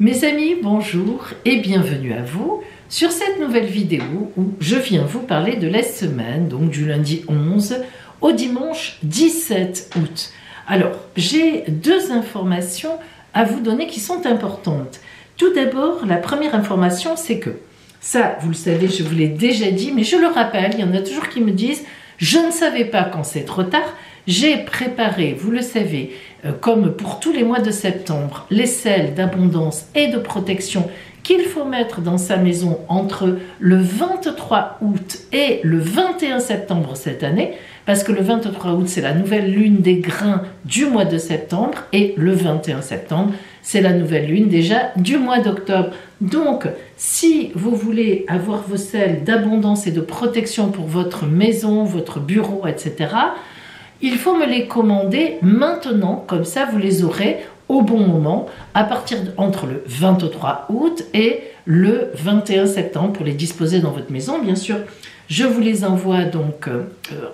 Mes amis, bonjour et bienvenue à vous sur cette nouvelle vidéo où je viens vous parler de la semaine, donc du lundi 11 au dimanche 17 août. Alors, j'ai deux informations à vous donner qui sont importantes. Tout d'abord, la première information, c'est que, ça, vous le savez, je vous l'ai déjà dit, mais je le rappelle, il y en a toujours qui me disent « je ne savais pas quand c'est trop tard ». J'ai préparé, vous le savez, comme pour tous les mois de septembre, les sels d'abondance et de protection qu'il faut mettre dans sa maison entre le 23 août et le 21 septembre cette année, parce que le 23 août, c'est la nouvelle lune des grains du mois de septembre, et le 21 septembre, c'est la nouvelle lune déjà du mois d'octobre. Donc, si vous voulez avoir vos sels d'abondance et de protection pour votre maison, votre bureau, etc., il faut me les commander maintenant, comme ça vous les aurez au bon moment, à partir entre le 23 août et le 21 septembre pour les disposer dans votre maison. Bien sûr, je vous les envoie donc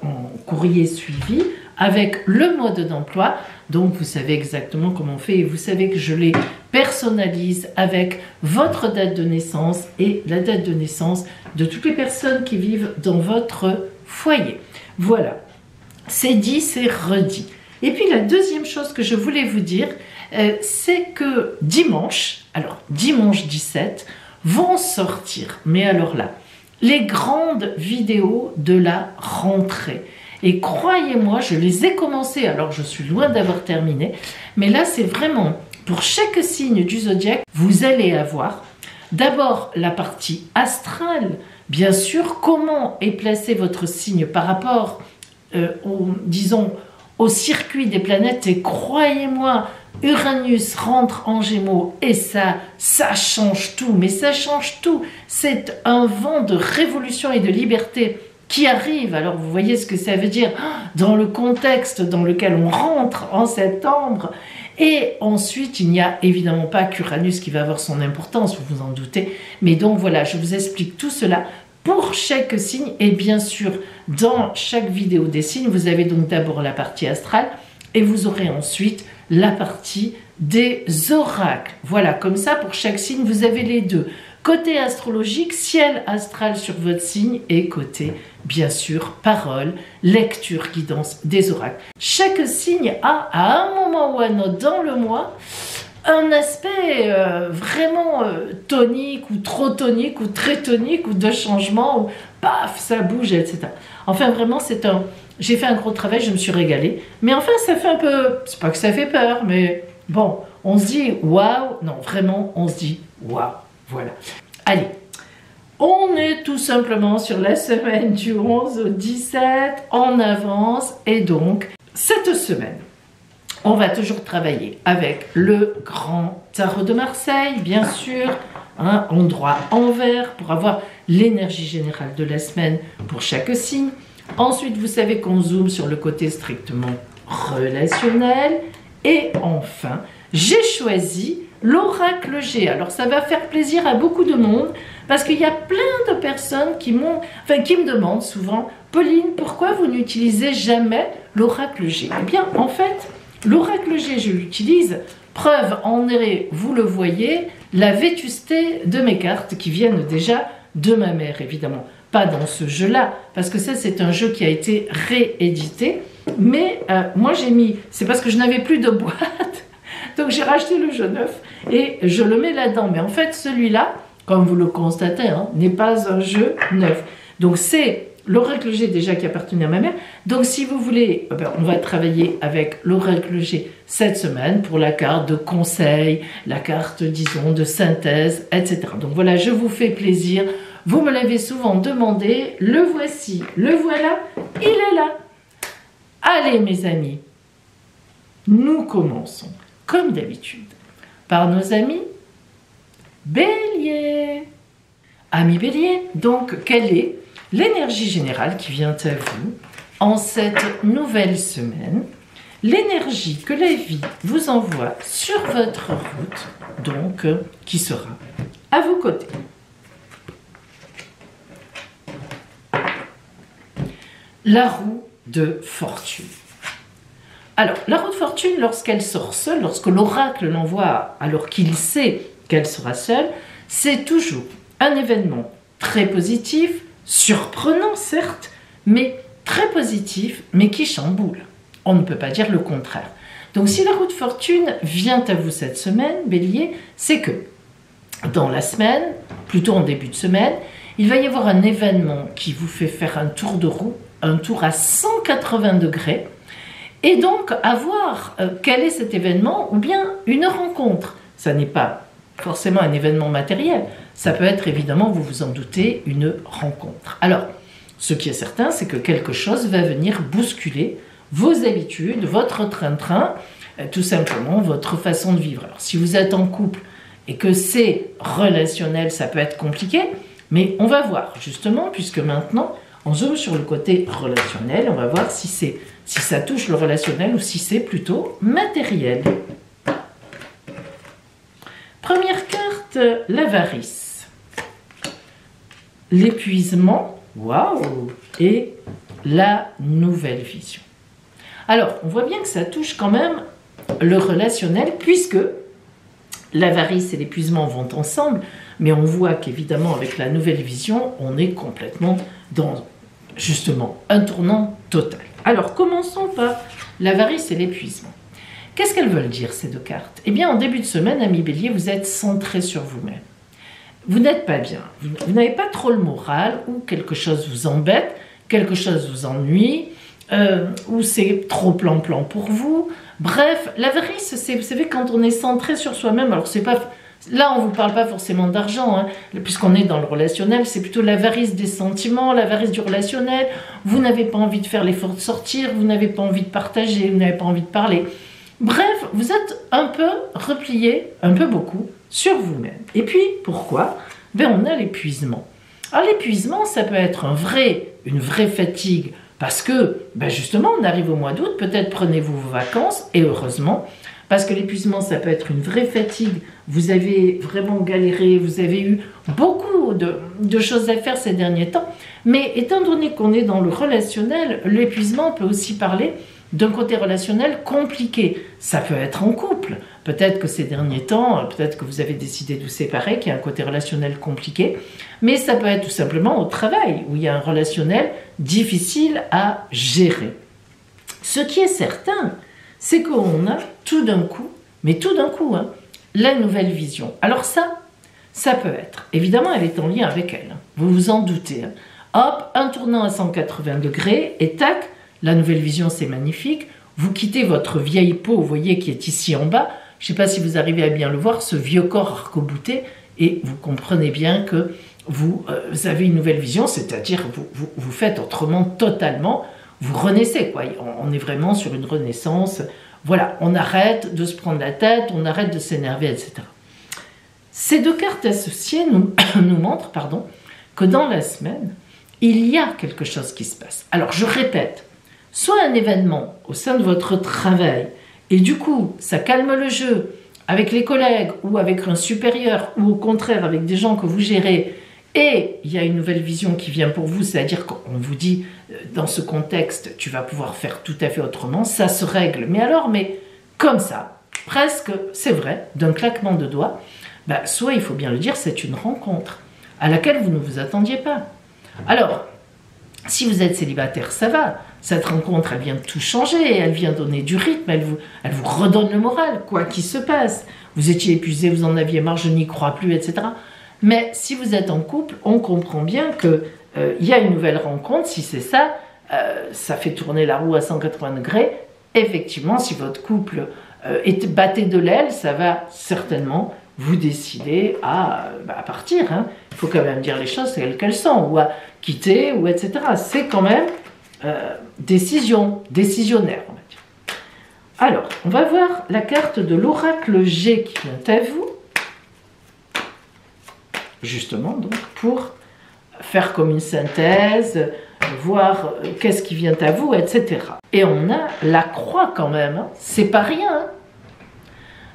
en courrier suivi avec le mode d'emploi. Donc vous savez exactement comment on fait et vous savez que je les personnalise avec votre date de naissance et la date de naissance de toutes les personnes qui vivent dans votre foyer. Voilà. C'est dit, c'est redit. Et puis la deuxième chose que je voulais vous dire, c'est que dimanche 17, vont sortir, mais alors là, les grandes vidéos de la rentrée. Et croyez-moi, je les ai commencées, alors je suis loin d'avoir terminé, mais là c'est vraiment, pour chaque signe du zodiaque, vous allez avoir d'abord la partie astrale, bien sûr, comment est placé votre signe par rapport au circuit des planètes, et croyez-moi, Uranus rentre en Gémeaux et ça change tout, mais ça change tout. C'est un vent de révolution et de liberté qui arrive. Alors vous voyez ce que ça veut dire dans le contexte dans lequel on rentre en septembre. Et ensuite, il n'y a évidemment pas qu'Uranus qui va avoir son importance, vous vous en doutez. Mais donc voilà, je vous explique tout cela pour chaque signe, et bien sûr, dans chaque vidéo des signes, vous avez donc d'abord la partie astrale, et vous aurez ensuite la partie des oracles. Voilà, comme ça, pour chaque signe, vous avez les deux. Côté astrologique, ciel astral sur votre signe, et côté, bien sûr, parole, lecture, guidance des oracles. Chaque signe a, à un moment ou à un autre dans le mois, un aspect vraiment tonique ou trop tonique ou très tonique ou de changement ou paf, ça bouge, etc. Enfin, vraiment, j'ai fait un gros travail, je me suis régalée. Mais enfin, ça fait un peu, c'est pas que ça fait peur, mais bon, on se dit waouh, non, vraiment, on se dit waouh, voilà. Allez, on est tout simplement sur la semaine du 11 au 17 en avance, et donc, cette semaine, on va toujours travailler avec le grand tarot de Marseille, bien sûr, endroit envers, pour avoir l'énergie générale de la semaine pour chaque signe. Ensuite, vous savez qu'on zoome sur le côté strictement relationnel. Et enfin, j'ai choisi l'oracle G. Alors, ça va faire plaisir à beaucoup de monde, parce qu'il y a plein de personnes qui me demandent souvent « Pauline, pourquoi vous n'utilisez jamais l'oracle G ?» Eh bien, en fait, l'oracle G, je l'utilise, preuve en est, vous le voyez, la vétusté de mes cartes qui viennent déjà de ma mère, évidemment. Pas dans ce jeu-là, parce que ça, c'est un jeu qui a été réédité. Mais moi, j'ai mis, c'est parce que je n'avais plus de boîte, donc j'ai racheté le jeu neuf et je le mets là-dedans. Mais en fait, celui-là, comme vous le constatez, n'est pas un jeu neuf. Donc c'est l'oracle G déjà qui appartenait à ma mère. Donc si vous voulez, on va travailler avec l'oracle G cette semaine pour la carte de conseil, la carte, disons, de synthèse, etc. Donc voilà, je vous fais plaisir. Vous me l'avez souvent demandé. Le voici, le voilà, il est là. Allez mes amis, nous commençons, comme d'habitude, par nos amis Bélier. Amis Bélier, donc quelle est l'énergie générale qui vient à vous en cette nouvelle semaine, l'énergie que la vie vous envoie sur votre route, donc qui sera à vos côtés. La roue de fortune. Alors, la roue de fortune, lorsqu'elle sort seule, lorsque l'oracle l'envoie alors qu'il sait qu'elle sera seule, c'est toujours un événement très positif, surprenant certes, mais très positif, mais qui chamboule. On ne peut pas dire le contraire. Donc si la roue de fortune vient à vous cette semaine, Bélier, c'est que dans la semaine, plutôt en début de semaine, il va y avoir un événement qui vous fait faire un tour de roue, un tour à 180 degrés, et donc à voir quel est cet événement, ou bien une rencontre. Ça n'est pas forcément un événement matériel, ça peut être évidemment, vous vous en doutez, une rencontre. Alors, ce qui est certain, c'est que quelque chose va venir bousculer vos habitudes, votre train-train, tout simplement votre façon de vivre. Alors, si vous êtes en couple et que c'est relationnel, ça peut être compliqué, mais on va voir justement, puisque maintenant, on zoome sur le côté relationnel, on va voir si ça touche le relationnel ou si c'est plutôt matériel. Première carte, l'avarice. L'épuisement, waouh, et la nouvelle vision. Alors, on voit bien que ça touche quand même le relationnel, puisque l'avarice et l'épuisement vont ensemble, mais on voit qu'évidemment, avec la nouvelle vision, on est complètement dans, justement, un tournant total. Alors, commençons par l'avarice et l'épuisement. Qu'est-ce qu'elles veulent dire, ces deux cartes? Eh bien, en début de semaine, ami Bélier, vous êtes centré sur vous-même. Vous n'êtes pas bien, vous n'avez pas trop le moral, ou quelque chose vous embête, quelque chose vous ennuie, ou c'est trop plan-plan pour vous. Bref, l'avarice, c'est, vous savez, quand on est centré sur soi-même, alors c'est pas... Là, on ne vous parle pas forcément d'argent, hein, puisqu'on est dans le relationnel, c'est plutôt l'avarice des sentiments, l'avarice du relationnel. Vous n'avez pas envie de faire l'effort de sortir, vous n'avez pas envie de partager, vous n'avez pas envie de parler. Bref, vous êtes un peu replié, un peu beaucoup, sur vous-même. Et puis, pourquoi? Ben, on a l'épuisement. Alors, l'épuisement, ça peut être une vraie fatigue, parce que, ben justement, on arrive au mois d'août, peut-être prenez-vous vos vacances, et heureusement, parce que l'épuisement, ça peut être une vraie fatigue. Vous avez vraiment galéré, vous avez eu beaucoup de choses à faire ces derniers temps. Mais étant donné qu'on est dans le relationnel, l'épuisement peut aussi parler d'un côté relationnel compliqué. Ça peut être en couple. Peut-être que ces derniers temps, peut-être que vous avez décidé de vous séparer, qu'il y a un côté relationnel compliqué. Mais ça peut être tout simplement au travail, où il y a un relationnel difficile à gérer. Ce qui est certain, c'est qu'on a tout d'un coup, hein, la nouvelle vision. Alors ça peut être, évidemment elle est en lien avec elle, hein, vous vous en doutez. Hein. Hop, un tournant à 180 degrés, et tac, la nouvelle vision c'est magnifique, vous quittez votre vieille peau, vous voyez, qui est ici en bas, je ne sais pas si vous arrivez à bien le voir, ce vieux corps arc-bouté, et vous comprenez bien que vous avez une nouvelle vision, c'est-à-dire vous faites autrement totalement, vous renaissez, quoi. On est vraiment sur une renaissance. Voilà, on arrête de se prendre la tête, on arrête de s'énerver, etc. Ces deux cartes associées nous montrent que dans la semaine, il y a quelque chose qui se passe. Alors, je répète, soit un événement au sein de votre travail, et du coup, ça calme le jeu avec les collègues ou avec un supérieur, ou au contraire avec des gens que vous gérez, et il y a une nouvelle vision qui vient pour vous, c'est-à-dire qu'on vous dit, dans ce contexte, tu vas pouvoir faire tout à fait autrement, ça se règle. Mais alors, comme ça, presque, c'est vrai, d'un claquement de doigts, soit, il faut bien le dire, c'est une rencontre à laquelle vous ne vous attendiez pas. Alors, si vous êtes célibataire, ça va. Cette rencontre, elle vient tout changer, elle vient donner du rythme, elle vous redonne le moral, quoi qu'il se passe. Vous étiez épuisé, vous en aviez marre, je n'y crois plus, etc. Mais si vous êtes en couple, on comprend bien qu'il y a une nouvelle rencontre. Si c'est ça, ça fait tourner la roue à 180 degrés. Effectivement, si votre couple battait de l'aile, ça va certainement vous décider à partir. Hein. Il faut quand même dire les choses telles qu'elles sont, ou à quitter, ou etc. C'est quand même décisionnaire, on va dire. Alors, on va voir la carte de l'oracle G qui vient à vous. Justement, donc, pour faire comme une synthèse, voir qu'est-ce qui vient à vous, etc. Et on a la croix quand même, hein. C'est pas rien. Hein.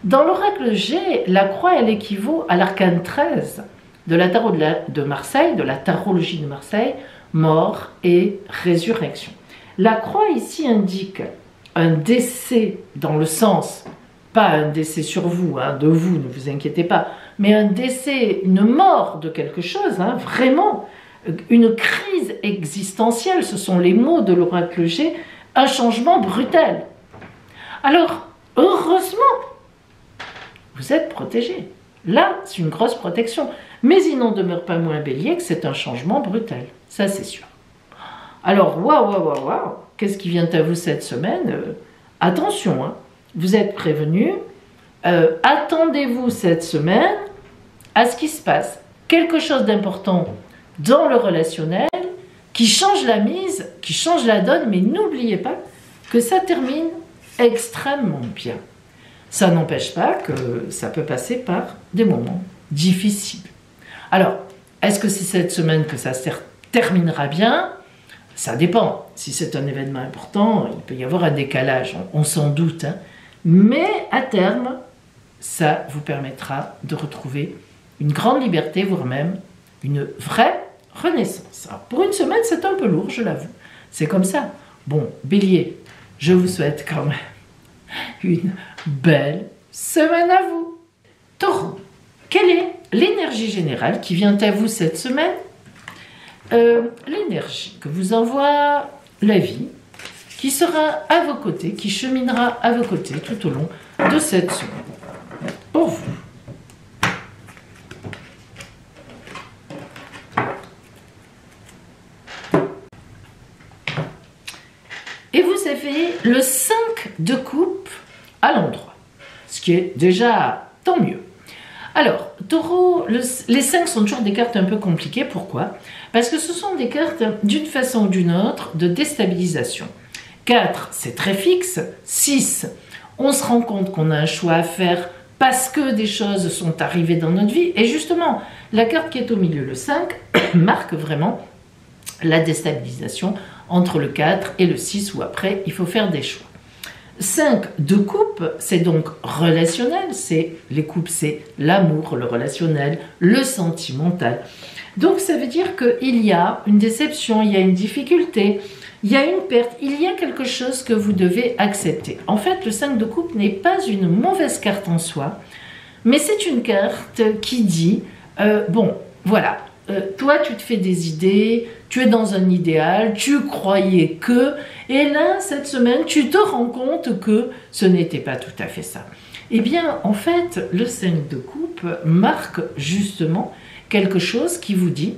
Dans l'oracle G, la croix, elle équivaut à l'arcane 13 de la tarot de Marseille, de la tarologie de Marseille, mort et résurrection. La croix ici indique un décès dans le sens, pas un décès sur vous, hein, de vous, ne vous inquiétez pas, mais un décès, une mort de quelque chose, hein, vraiment, une crise existentielle, ce sont les mots de l'oracle G, un changement brutal. Alors, heureusement, vous êtes protégé. Là, c'est une grosse protection. Mais il n'en demeure pas moins, Bélier, que c'est un changement brutal. Ça, c'est sûr. Alors, waouh, qu'est-ce qui vient à vous cette semaine? Attention, hein, vous êtes prévenus. Attendez-vous cette semaine à ce qui se passe. Quelque chose d'important dans le relationnel qui change la mise, qui change la donne, mais n'oubliez pas que ça termine extrêmement bien. Ça n'empêche pas que ça peut passer par des moments difficiles. Alors, est-ce que c'est cette semaine que ça se terminera bien? Ça dépend. Si c'est un événement important, il peut y avoir un décalage, on s'en doute. Hein. Mais à terme, ça vous permettra de retrouver une grande liberté, voire même une vraie renaissance. Alors, pour une semaine, c'est un peu lourd, je l'avoue. C'est comme ça. Bon, Bélier, je vous souhaite quand même une belle semaine à vous. Taureau, quelle est l'énergie générale qui vient à vous cette semaine? L'énergie que vous envoie la vie, qui sera à vos côtés, qui cheminera à vos côtés tout au long de cette semaine. Pour vous. Et vous avez le 5 de coupe à l'endroit, ce qui est déjà tant mieux. Alors, Taureau, les 5 sont toujours des cartes un peu compliquées. Pourquoi? Parce que ce sont des cartes, d'une façon ou d'une autre, de déstabilisation. 4, c'est très fixe. 6, on se rend compte qu'on a un choix à faire parce que des choses sont arrivées dans notre vie. Et justement, la carte qui est au milieu, le 5, marque vraiment la déstabilisation entre le 4 et le 6, où après, il faut faire des choix. 5 de coupe, c'est donc relationnel, les coupes, c'est l'amour, le relationnel, le sentimental. Donc ça veut dire qu'il y a une déception, il y a une difficulté, il y a une perte, il y a quelque chose que vous devez accepter. En fait, le 5 de coupe n'est pas une mauvaise carte en soi, mais c'est une carte qui dit, bon, voilà, toi tu te fais des idées, tu es dans un idéal, tu croyais que, et là, cette semaine, tu te rends compte que ce n'était pas tout à fait ça. Eh bien, en fait, le 5 de coupe marque justement quelque chose qui vous dit,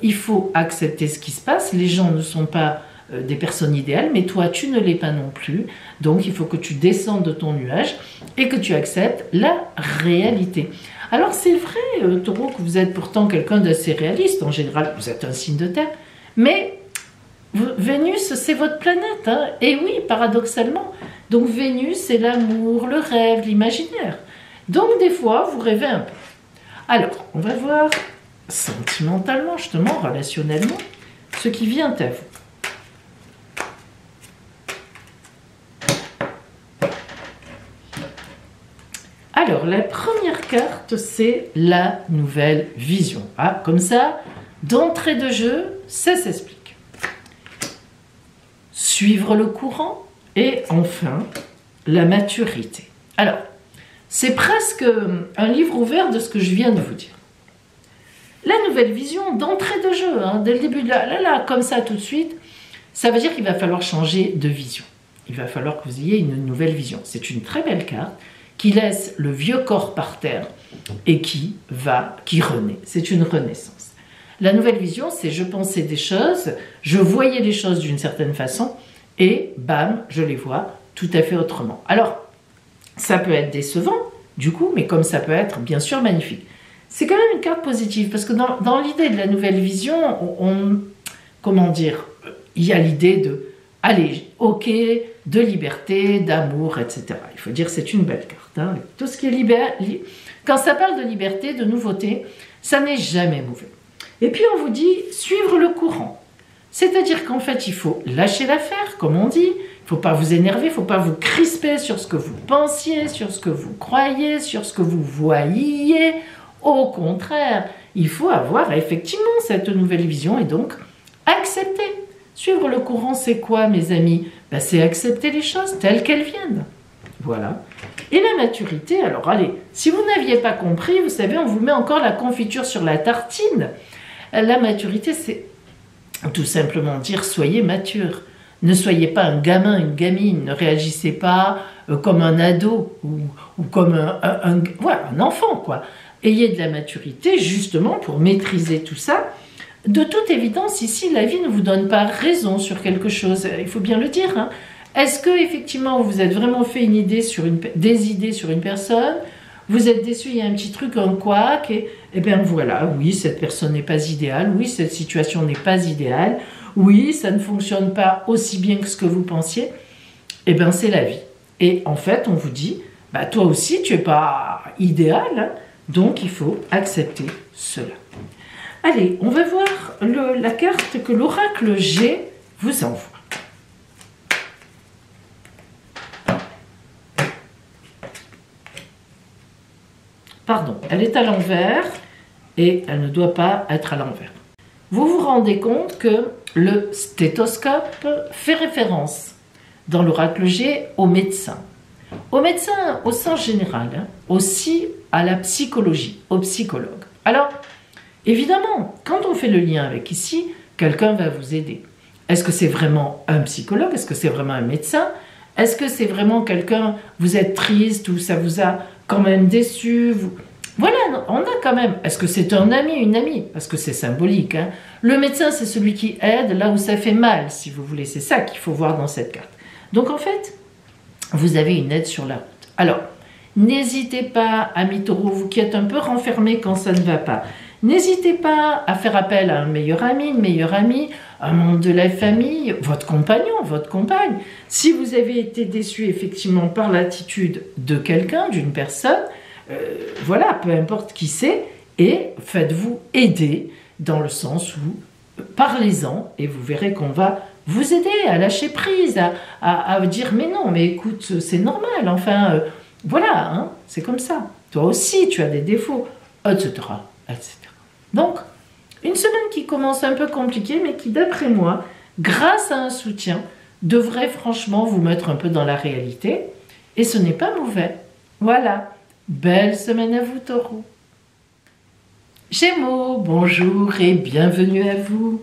il faut accepter ce qui se passe, les gens ne sont pas des personnes idéales, mais toi, tu ne l'es pas non plus, donc il faut que tu descendes de ton nuage et que tu acceptes la réalité. Alors c'est vrai, Taureau, que vous êtes pourtant quelqu'un d'assez réaliste. En général, vous êtes un signe de terre. Mais Vénus, c'est votre planète. Hein, et oui, paradoxalement. Donc Vénus, c'est l'amour, le rêve, l'imaginaire. Donc des fois, vous rêvez un peu. Alors, on va voir sentimentalement, justement, relationnellement, ce qui vient à vous. Alors, la première carte, c'est la nouvelle vision. Ah, comme ça, d'entrée de jeu, ça s'explique. Suivre le courant et enfin, la maturité. Alors, c'est presque un livre ouvert de ce que je viens de vous dire. La nouvelle vision d'entrée de jeu, hein, dès le début de là, comme ça tout de suite, ça veut dire qu'il va falloir changer de vision. Il va falloir que vous ayez une nouvelle vision. C'est une très belle carte qui laisse le vieux corps par terre et qui renaît. C'est une renaissance. La nouvelle vision, c'est je pensais des choses, je voyais les choses d'une certaine façon et bam, je les vois tout à fait autrement. Alors, ça peut être décevant, du coup, mais comme ça peut être, bien sûr, magnifique. C'est quand même une carte positive, parce que dans l'idée de la nouvelle vision, comment dire, il y a l'idée de, allez, ok, de liberté, d'amour, etc. Il faut dire que c'est une belle carte. Hein. Tout ce qui est quand ça parle de liberté, de nouveauté, ça n'est jamais mauvais. Et puis on vous dit, suivre le courant. C'est-à-dire qu'en fait, il faut lâcher l'affaire, comme on dit. Il ne faut pas vous énerver, il ne faut pas vous crisper sur ce que vous pensiez, sur ce que vous croyez, sur ce que vous voyiez. Au contraire, il faut avoir effectivement cette nouvelle vision et donc accepter. Suivre le courant, c'est quoi, mes amis? Ben, c'est accepter les choses telles qu'elles viennent. Voilà. Et la maturité, alors allez, si vous n'aviez pas compris, vous savez, on vous met encore la confiture sur la tartine. La maturité, c'est tout simplement dire soyez mature. Ne soyez pas un gamin, une gamine. Ne réagissez pas comme un ado ou comme voilà, un enfant, quoi. Ayez de la maturité justement pour maîtriser tout ça. De toute évidence, ici, la vie ne vous donne pas raison sur quelque chose. Il faut bien le dire, hein. Est-ce que effectivement vous êtes vraiment fait une idée des idées sur une personne? Vous êtes déçu, il y a un petit truc, un couac, et bien voilà, oui, cette personne n'est pas idéale, oui, cette situation n'est pas idéale, oui, ça ne fonctionne pas aussi bien que ce que vous pensiez, et bien c'est la vie. Et en fait, on vous dit, bah, toi aussi, tu n'es pas idéal, hein, donc il faut accepter cela. Allez, on va voir la carte que l'oracle G vous envoie. Pardon, elle est à l'envers et elle ne doit pas être à l'envers. Vous vous rendez compte que le stéthoscope fait référence dans l'oracle G au médecin. Au médecin au sens général, hein, aussi à la psychologie, au psychologue. Alors, évidemment, quand on fait le lien avec ici, quelqu'un va vous aider. Est-ce que c'est vraiment un psychologue? Est-ce que c'est vraiment un médecin? Est-ce que c'est vraiment quelqu'un, vous êtes triste ou ça vous a quand même déçu? Voilà, on a quand même... Est-ce que c'est un ami, une amie? Parce que c'est symbolique, hein. Le médecin, c'est celui qui aide là où ça fait mal, si vous voulez. C'est ça qu'il faut voir dans cette carte. Donc en fait, vous avez une aide sur la route. Alors, n'hésitez pas, amis taureaux, vous qui êtes un peu renfermés quand ça ne va pas, n'hésitez pas à faire appel à un meilleur ami, une meilleure amie, un membre de la famille, votre compagnon, votre compagne. Si vous avez été déçu effectivement par l'attitude de quelqu'un, d'une personne, voilà, peu importe qui c'est, et faites-vous aider dans le sens où parlez-en et vous verrez qu'on va vous aider à lâcher prise, à dire mais non, mais écoute, c'est normal, enfin, voilà, hein, c'est comme ça. Toi aussi, tu as des défauts, etc., etc. Donc, une semaine qui commence un peu compliquée, mais qui, d'après moi, grâce à un soutien, devrait franchement vous mettre un peu dans la réalité. Et ce n'est pas mauvais. Voilà. Belle semaine à vous, taureaux. Gémeaux, bonjour et bienvenue à vous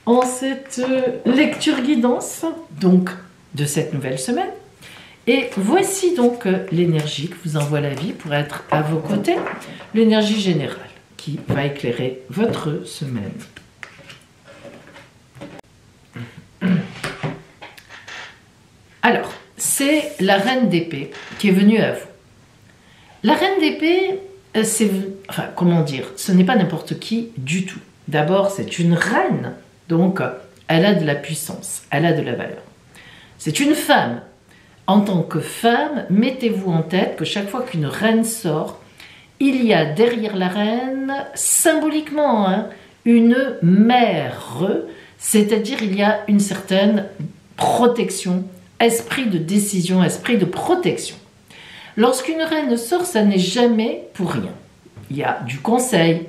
en cette lecture guidance, donc, de cette nouvelle semaine. Et voici donc l'énergie que vous envoie la vie pour être à vos côtés, l'énergie générale qui va éclairer votre semaine. Alors, c'est la reine d'épée qui est venue à vous. La reine d'épée, c'est, enfin, comment dire, ce n'est pas n'importe qui du tout. D'abord, c'est une reine, donc elle a de la puissance, elle a de la valeur. C'est une femme. En tant que femme, mettez-vous en tête que chaque fois qu'une reine sort, il y a derrière la reine, symboliquement, hein, une mère, c'est-à-dire il y a une certaine protection, esprit de décision, esprit de protection. Lorsqu'une reine sort, ça n'est jamais pour rien. Il y a du conseil,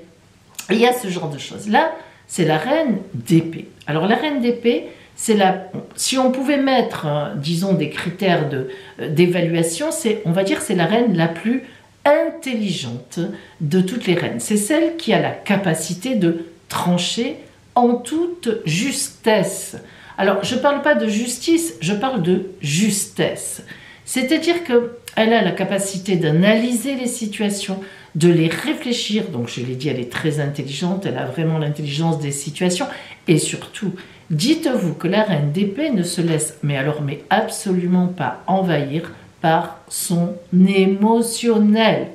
il y a ce genre de choses. Là, c'est la reine d'épée. Alors la reine d'épée, c'est si on pouvait mettre, disons, des critères d'évaluation, on va dire c'est la reine la plus intelligente de toutes les reines. C'est celle qui a la capacité de trancher en toute justesse. Alors, je ne parle pas de justice, je parle de justesse. C'est-à-dire qu'elle a la capacité d'analyser les situations, de les réfléchir. Donc, je l'ai dit, elle est très intelligente, elle a vraiment l'intelligence des situations. Et surtout, dites-vous que la reine d'épée ne se laisse, mais absolument pas envahir par son émotionnel.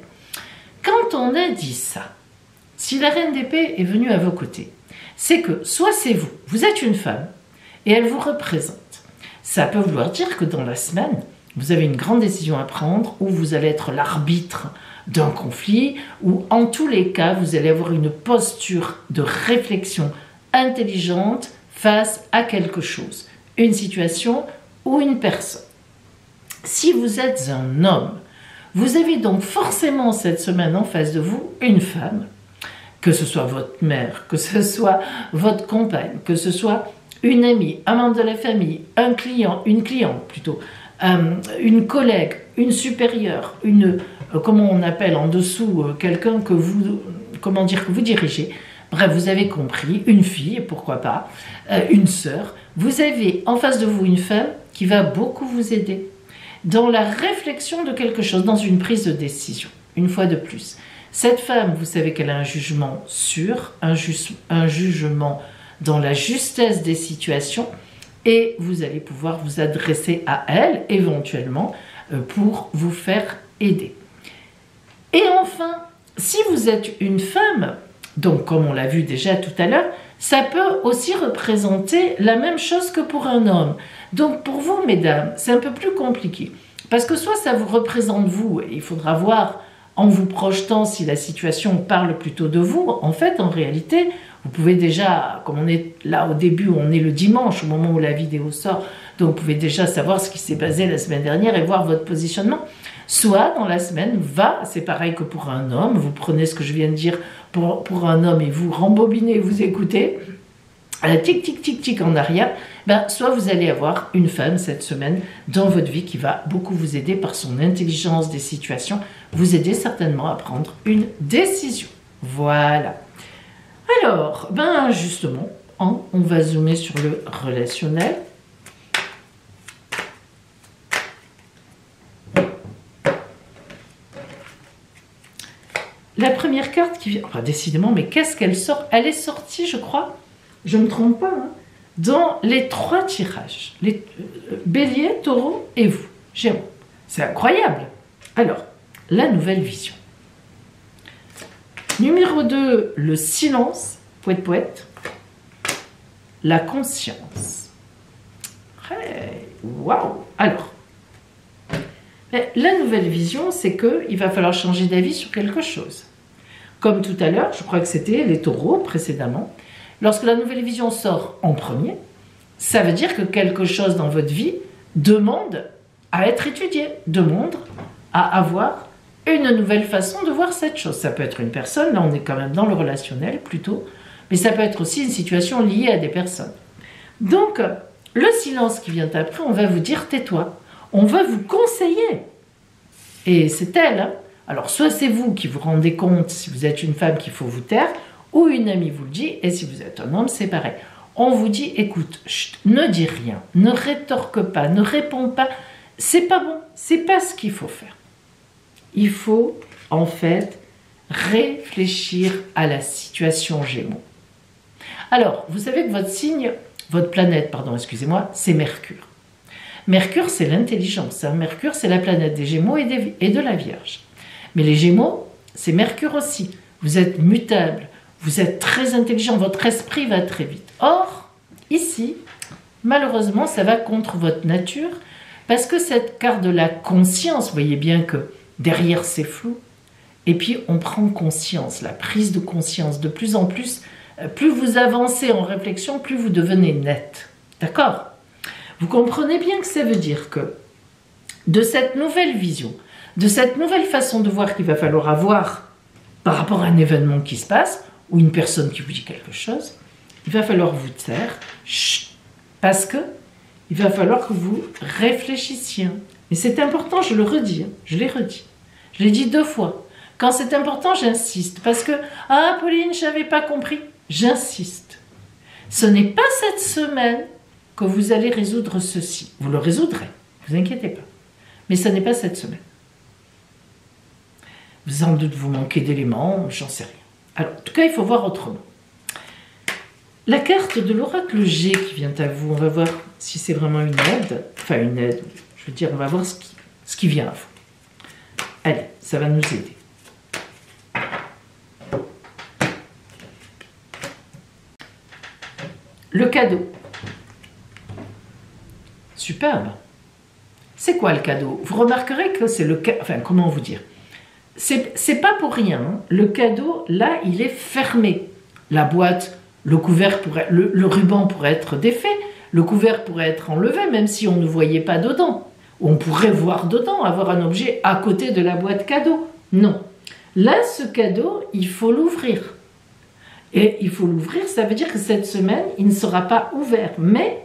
Quand on a dit ça, si la reine d'épée est venue à vos côtés, c'est que soit c'est vous, vous êtes une femme, et elle vous représente. Ça peut vouloir dire que dans la semaine, vous avez une grande décision à prendre, ou vous allez être l'arbitre d'un conflit, ou en tous les cas, vous allez avoir une posture de réflexion intelligente face à quelque chose, une situation ou une personne. Si vous êtes un homme, vous avez donc forcément cette semaine en face de vous une femme, que ce soit votre mère, que ce soit votre compagne, que ce soit une amie, un membre de la famille, un client, une cliente plutôt, une collègue, une supérieure, une, comment on appelle en dessous, quelqu'un que vous, comment dire, que vous dirigez. Bref, vous avez compris, une fille, pourquoi pas, une sœur. Vous avez en face de vous une femme qui va beaucoup vous aider dans la réflexion de quelque chose, dans une prise de décision. Une fois de plus, cette femme, vous savez qu'elle a un jugement sûr, un jugement dans la justesse des situations, et vous allez pouvoir vous adresser à elle, éventuellement, pour vous faire aider. Et enfin, si vous êtes une femme, donc comme on l'a vu déjà tout à l'heure, ça peut aussi représenter la même chose que pour un homme. Donc pour vous, mesdames, c'est un peu plus compliqué. Parce que soit ça vous représente vous, et il faudra voir en vous projetant si la situation parle plutôt de vous. En fait, en réalité, vous pouvez déjà, comme on est là au début, on est le dimanche, au moment où la vidéo sort, donc vous pouvez déjà savoir ce qui s'est passé la semaine dernière et voir votre positionnement. Soit dans la semaine, c'est pareil que pour un homme, vous prenez ce que je viens de dire pour un homme et vous rembobinez, vous écoutez, tic tic tic tic en arrière, soit vous allez avoir une femme cette semaine dans votre vie qui va beaucoup vous aider par son intelligence des situations, vous aider certainement à prendre une décision. Voilà. Alors, justement, on va zoomer sur le relationnel. La première carte qui vient, décidément, mais qu'est-ce qu'elle sort? Elle est sortie, je crois, je ne me trompe pas, dans les 3 tirages. Les Bélier, Taureau et vous, Gémeaux. C'est incroyable. Alors, la nouvelle vision. Numéro 2, le silence, poète poète. La conscience. Hey, waouh. Alors, la nouvelle vision, c'est qu'il va falloir changer d'avis sur quelque chose. Comme tout à l'heure, je crois que c'était les taureaux précédemment. Lorsque la nouvelle vision sort en premier, ça veut dire que quelque chose dans votre vie demande à être étudié, demande à avoir une nouvelle façon de voir cette chose. Ça peut être une personne, là on est quand même dans le relationnel plutôt, mais ça peut être aussi une situation liée à des personnes. Donc, le silence qui vient après, on va vous dire tais-toi. On va vous conseiller. Et c'est elle. Alors, soit c'est vous qui vous rendez compte, si vous êtes une femme, qu'il faut vous taire, ou une amie vous le dit, et si vous êtes un homme, c'est pareil. On vous dit, écoute, chut, ne dis rien, ne rétorque pas, ne réponds pas. C'est pas bon, c'est pas ce qu'il faut faire. Il faut, en fait, réfléchir à la situation Gémeaux. Alors, vous savez que votre planète, excusez-moi, c'est Mercure. Mercure, c'est l'intelligence. Mercure, c'est la planète des Gémeaux et de la Vierge. Mais les Gémeaux, c'est Mercure aussi. Vous êtes mutable, vous êtes très intelligent, votre esprit va très vite. Or, ici, malheureusement, ça va contre votre nature, parce que cette carte de la conscience, vous voyez bien que derrière c'est flou, et puis on prend conscience, la prise de conscience. De plus en plus, plus vous avancez en réflexion, plus vous devenez net. D'accord ? Vous comprenez bien que ça veut dire que de cette nouvelle vision, de cette nouvelle façon de voir qu'il va falloir avoir par rapport à un événement qui se passe, ou une personne qui vous dit quelque chose, il va falloir vous taire, parce que il va falloir que vous réfléchissiez. Et c'est important, je le redis, je l'ai redit. Je l'ai dit 2 fois. Quand c'est important, j'insiste, parce que « Ah, Pauline, je n'avais pas compris », j'insiste. Ce n'est pas cette semaine que vous allez résoudre ceci. Vous le résoudrez, ne vous inquiétez pas. Mais ce n'est pas cette semaine. Vous en doute, vous manquez d'éléments, j'en sais rien. Alors, en tout cas, il faut voir autrement. La carte de l'oracle G qui vient à vous, on va voir si c'est vraiment une aide. Enfin, une aide, je veux dire, on va voir ce qui vient à vous. Allez, ça va nous aider. Le cadeau. Superbe. C'est quoi le cadeau? Vous remarquerez que c'est le cadeau. Enfin, comment vous dire? C'est pas pour rien. Hein. Le cadeau, là, il est fermé. La boîte, le couvert le ruban pourrait être défait. Le couvert pourrait être enlevé, même si on ne voyait pas dedans. On pourrait voir dedans, avoir un objet à côté de la boîte cadeau. Non. Là, ce cadeau, il faut l'ouvrir. Et il faut l'ouvrir, ça veut dire que cette semaine, il ne sera pas ouvert. Mais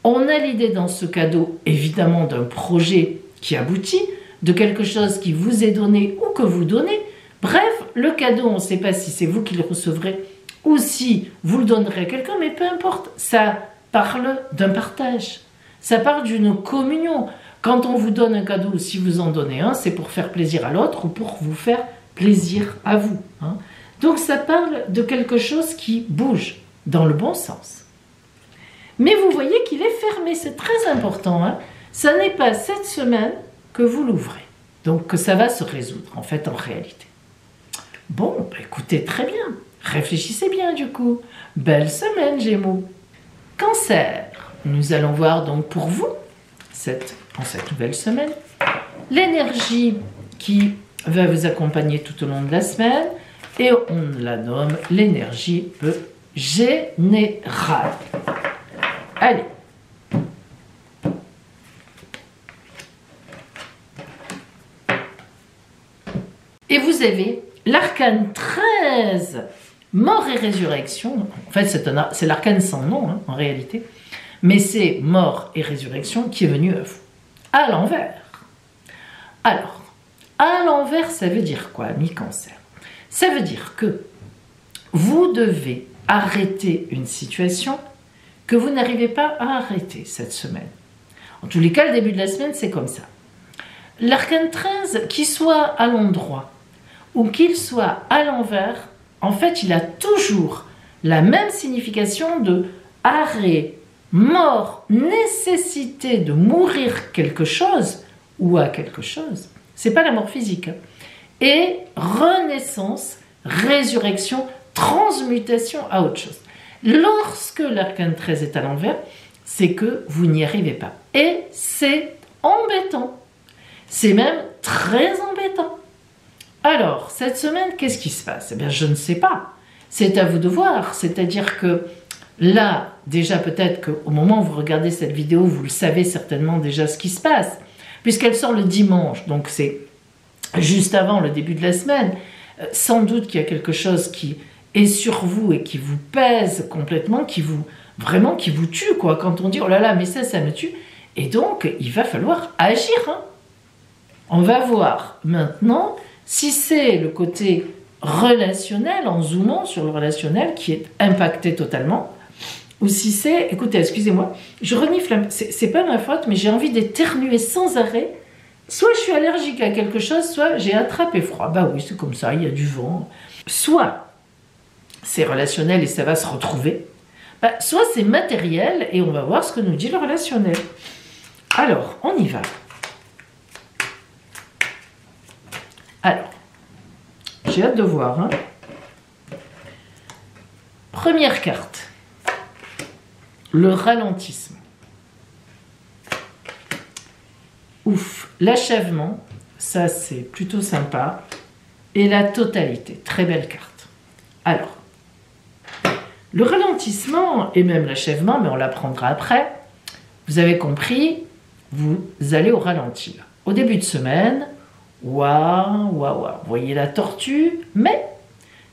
On a l'idée dans ce cadeau, évidemment, d'un projet qui aboutit, de quelque chose qui vous est donné ou que vous donnez. Bref, le cadeau, on ne sait pas si c'est vous qui le recevrez ou si vous le donnerez à quelqu'un, mais peu importe, ça parle d'un partage. Ça parle d'une communion. Quand on vous donne un cadeau, si vous en donnez un, c'est pour faire plaisir à l'autre ou pour vous faire plaisir à vous. Hein. Donc ça parle de quelque chose qui bouge dans le bon sens. Mais vous voyez qu'il est fermé, c'est très important. Hein. Ça n'est pas cette semaine que vous l'ouvrez. Donc que ça va se résoudre, en fait, en réalité. Bon, bah, écoutez, très bien. Réfléchissez bien, du coup. Belle semaine, Gémeaux. Cancer. Nous allons voir donc pour vous, en cette nouvelle semaine, l'énergie qui va vous accompagner tout au long de la semaine. Et on la nomme l'énergie générale. Allez. Et vous avez l'arcane 13, mort et résurrection. En fait, c'est l'arcane sans nom, hein, en réalité. Mais c'est mort et résurrection qui est venu à vous. À l'envers. Alors, à l'envers, ça veut dire quoi, mi-cancer? Ça veut dire que vous devez arrêter une situation que vous n'arrivez pas à arrêter cette semaine. En tous les cas, le début de la semaine, c'est comme ça. L'arcane 13, qu'il soit à l'endroit ou qu'il soit à l'envers, en fait, il a toujours la même signification de arrêt, mort, nécessité de mourir quelque chose ou à quelque chose. C'est pas la mort physique. Hein. Et renaissance, résurrection, transmutation à autre chose. Lorsque l'arcane 13 est à l'envers, c'est que vous n'y arrivez pas. Et c'est embêtant. C'est même très embêtant. Alors, cette semaine, qu'est-ce qui se passe? Eh bien, je ne sais pas. C'est à vous de voir. C'est-à-dire que là, déjà peut-être qu'au moment où vous regardez cette vidéo, vous le savez certainement déjà ce qui se passe, puisqu'elle sort le dimanche, donc c'est juste avant le début de la semaine. Sans doute qu'il y a quelque chose qui est sur vous et qui vous pèse complètement, qui vous tue, quoi. Quand on dit « oh là là, mais ça me tue », et donc il va falloir agir. Hein. On va voir maintenant si c'est le côté relationnel, en zoomant sur le relationnel, qui est impacté totalement, ou si c'est, écoutez, excusez-moi, je renifle, c'est pas ma faute, mais j'ai envie d'éternuer sans arrêt. Soit je suis allergique à quelque chose, soit j'ai attrapé froid. Bah oui, c'est comme ça, il y a du vent. Soit c'est relationnel et ça va se retrouver, soit c'est matériel et on va voir ce que nous dit le relationnel. Alors, on y va. Alors, j'ai hâte de voir. Hein. Première carte. Le ralentissement. Ouf, l'achèvement, ça c'est plutôt sympa. Et la totalité, très belle carte. Alors, le ralentissement et même l'achèvement, mais on l'apprendra après, vous avez compris, vous allez au ralenti. Au début de semaine, waouh, vous voyez la tortue, mais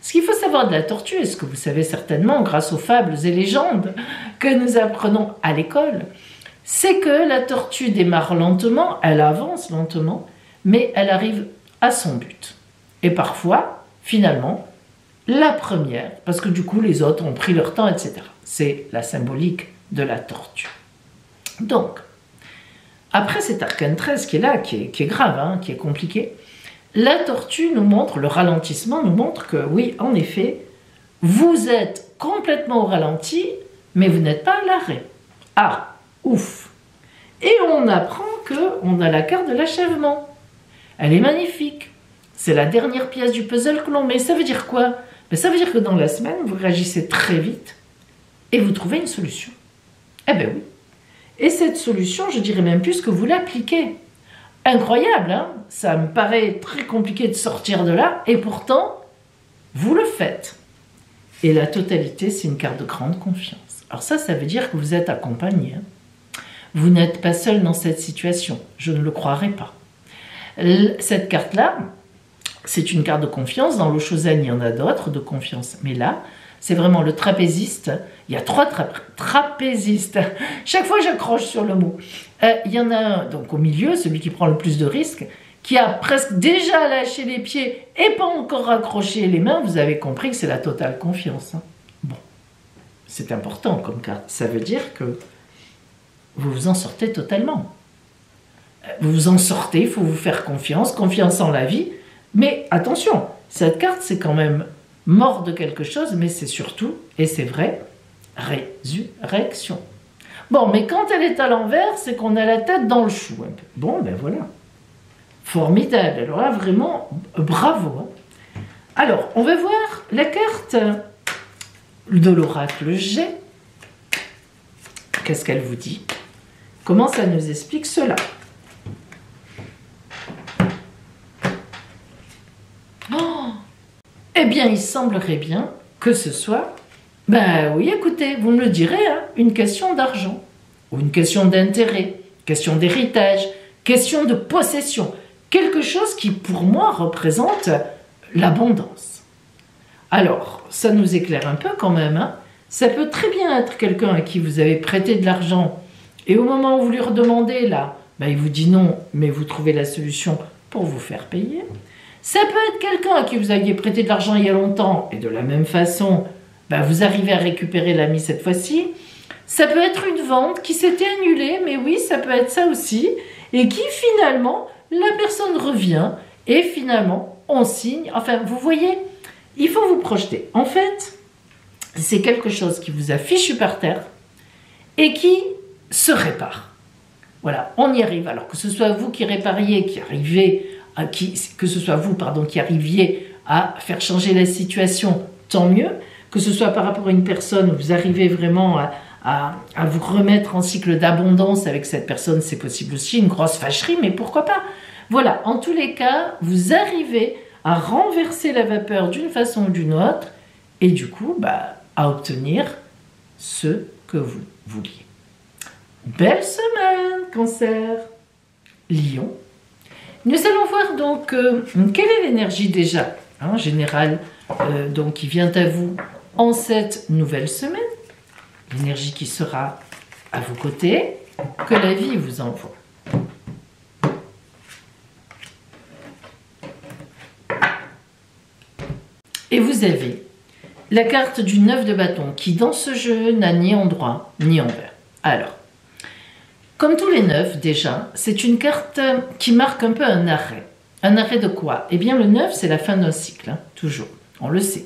ce qu'il faut savoir de la tortue, et ce que vous savez certainement grâce aux fables et légendes que nous apprenons à l'école, c'est que la tortue démarre lentement, elle avance lentement, mais elle arrive à son but. Et parfois, finalement, la première, parce que du coup les autres ont pris leur temps, etc. C'est la symbolique de la tortue. Donc, après cet arcane 13 qui est là, qui est grave, hein, qui est compliqué, la tortue nous montre, le ralentissement nous montre que oui, en effet, vous êtes complètement au ralenti, mais vous n'êtes pas à l'arrêt. Ah, ouf. Et on apprend qu'on a la carte de l'achèvement. Elle est magnifique. C'est la dernière pièce du puzzle que l'on met. Ça veut dire quoi? Ça veut dire que dans la semaine, vous réagissez très vite et vous trouvez une solution. Eh bien oui. Et cette solution, je dirais même plus que vous l'appliquez. Incroyable, hein? Ça me paraît très compliqué de sortir de là, et pourtant, vous le faites. Et la totalité, c'est une carte de grande confiance. Alors ça veut dire que vous êtes accompagné. Hein? Vous n'êtes pas seul dans cette situation. Je ne le croirais pas. Cette carte-là, c'est une carte de confiance. Dans l'Oshozen, il y en a d'autres de confiance. Mais là, c'est vraiment le trapéziste. Il y a 3 trapézistes. Chaque fois, j'accroche sur le mot. Il y en a un, donc au milieu, celui qui prend le plus de risques, qui a presque déjà lâché les pieds et pas encore accroché les mains. Vous avez compris que c'est la totale confiance. Hein. Bon, c'est important comme carte. Ça veut dire que vous vous en sortez totalement. Vous vous en sortez, il faut vous faire confiance, confiance en la vie. Mais attention, cette carte, c'est quand même mort de quelque chose, mais c'est surtout, et c'est vrai, résurrection. Bon, mais quand elle est à l'envers, c'est qu'on a la tête dans le chou. Un peu. Bon, ben voilà. Formidable. Alors là, vraiment, bravo. Hein. Alors, on va voir la carte de l'oracle G. Qu'est-ce qu'elle vous dit? Comment ça nous explique cela? Oh, eh bien, il semblerait bien que ce soit, ben oui, écoutez, vous me le direz, hein, une question d'argent, ou une question d'intérêt, question d'héritage, question de possession, quelque chose qui, pour moi, représente l'abondance. Alors, ça nous éclaire un peu quand même, hein. Ça peut très bien être quelqu'un à qui vous avez prêté de l'argent, et au moment où vous lui redemandez, là, ben, il vous dit non, mais vous trouvez la solution pour vous faire payer. Ça peut être quelqu'un à qui vous aviez prêté de l'argent il y a longtemps, et de la même façon, ben, vous arrivez à récupérer l'ami cette fois-ci. Ça peut être une vente qui s'était annulée, mais oui, ça peut être ça aussi, et qui finalement, la personne revient, et finalement, on signe. Enfin, vous voyez, il faut vous projeter. En fait, c'est quelque chose qui vous a fichu par terre, et qui se répare. Voilà, on y arrive. Alors que ce soit vous qui répariez, que ce soit vous, pardon, qui arriviez à faire changer la situation, tant mieux. Que ce soit par rapport à une personne où vous arrivez vraiment à vous remettre en cycle d'abondance avec cette personne, c'est possible aussi, une grosse fâcherie, mais pourquoi pas? Voilà, en tous les cas, vous arrivez à renverser la vapeur d'une façon ou d'une autre, et du coup, bah, à obtenir ce que vous vouliez. Belle semaine, Cancer. Lion. Nous allons voir donc quelle est l'énergie déjà, hein, générale, donc qui vient à vous en cette nouvelle semaine. L'énergie qui sera à vos côtés, que la vie vous envoie. Et vous avez la carte du 9 de bâton qui, dans ce jeu, n'a ni endroit ni envers. Alors, comme tous les 9, déjà, c'est une carte qui marque un peu un arrêt. Un arrêt de quoi? Eh bien, le 9, c'est la fin d'un cycle, hein, toujours. On le sait.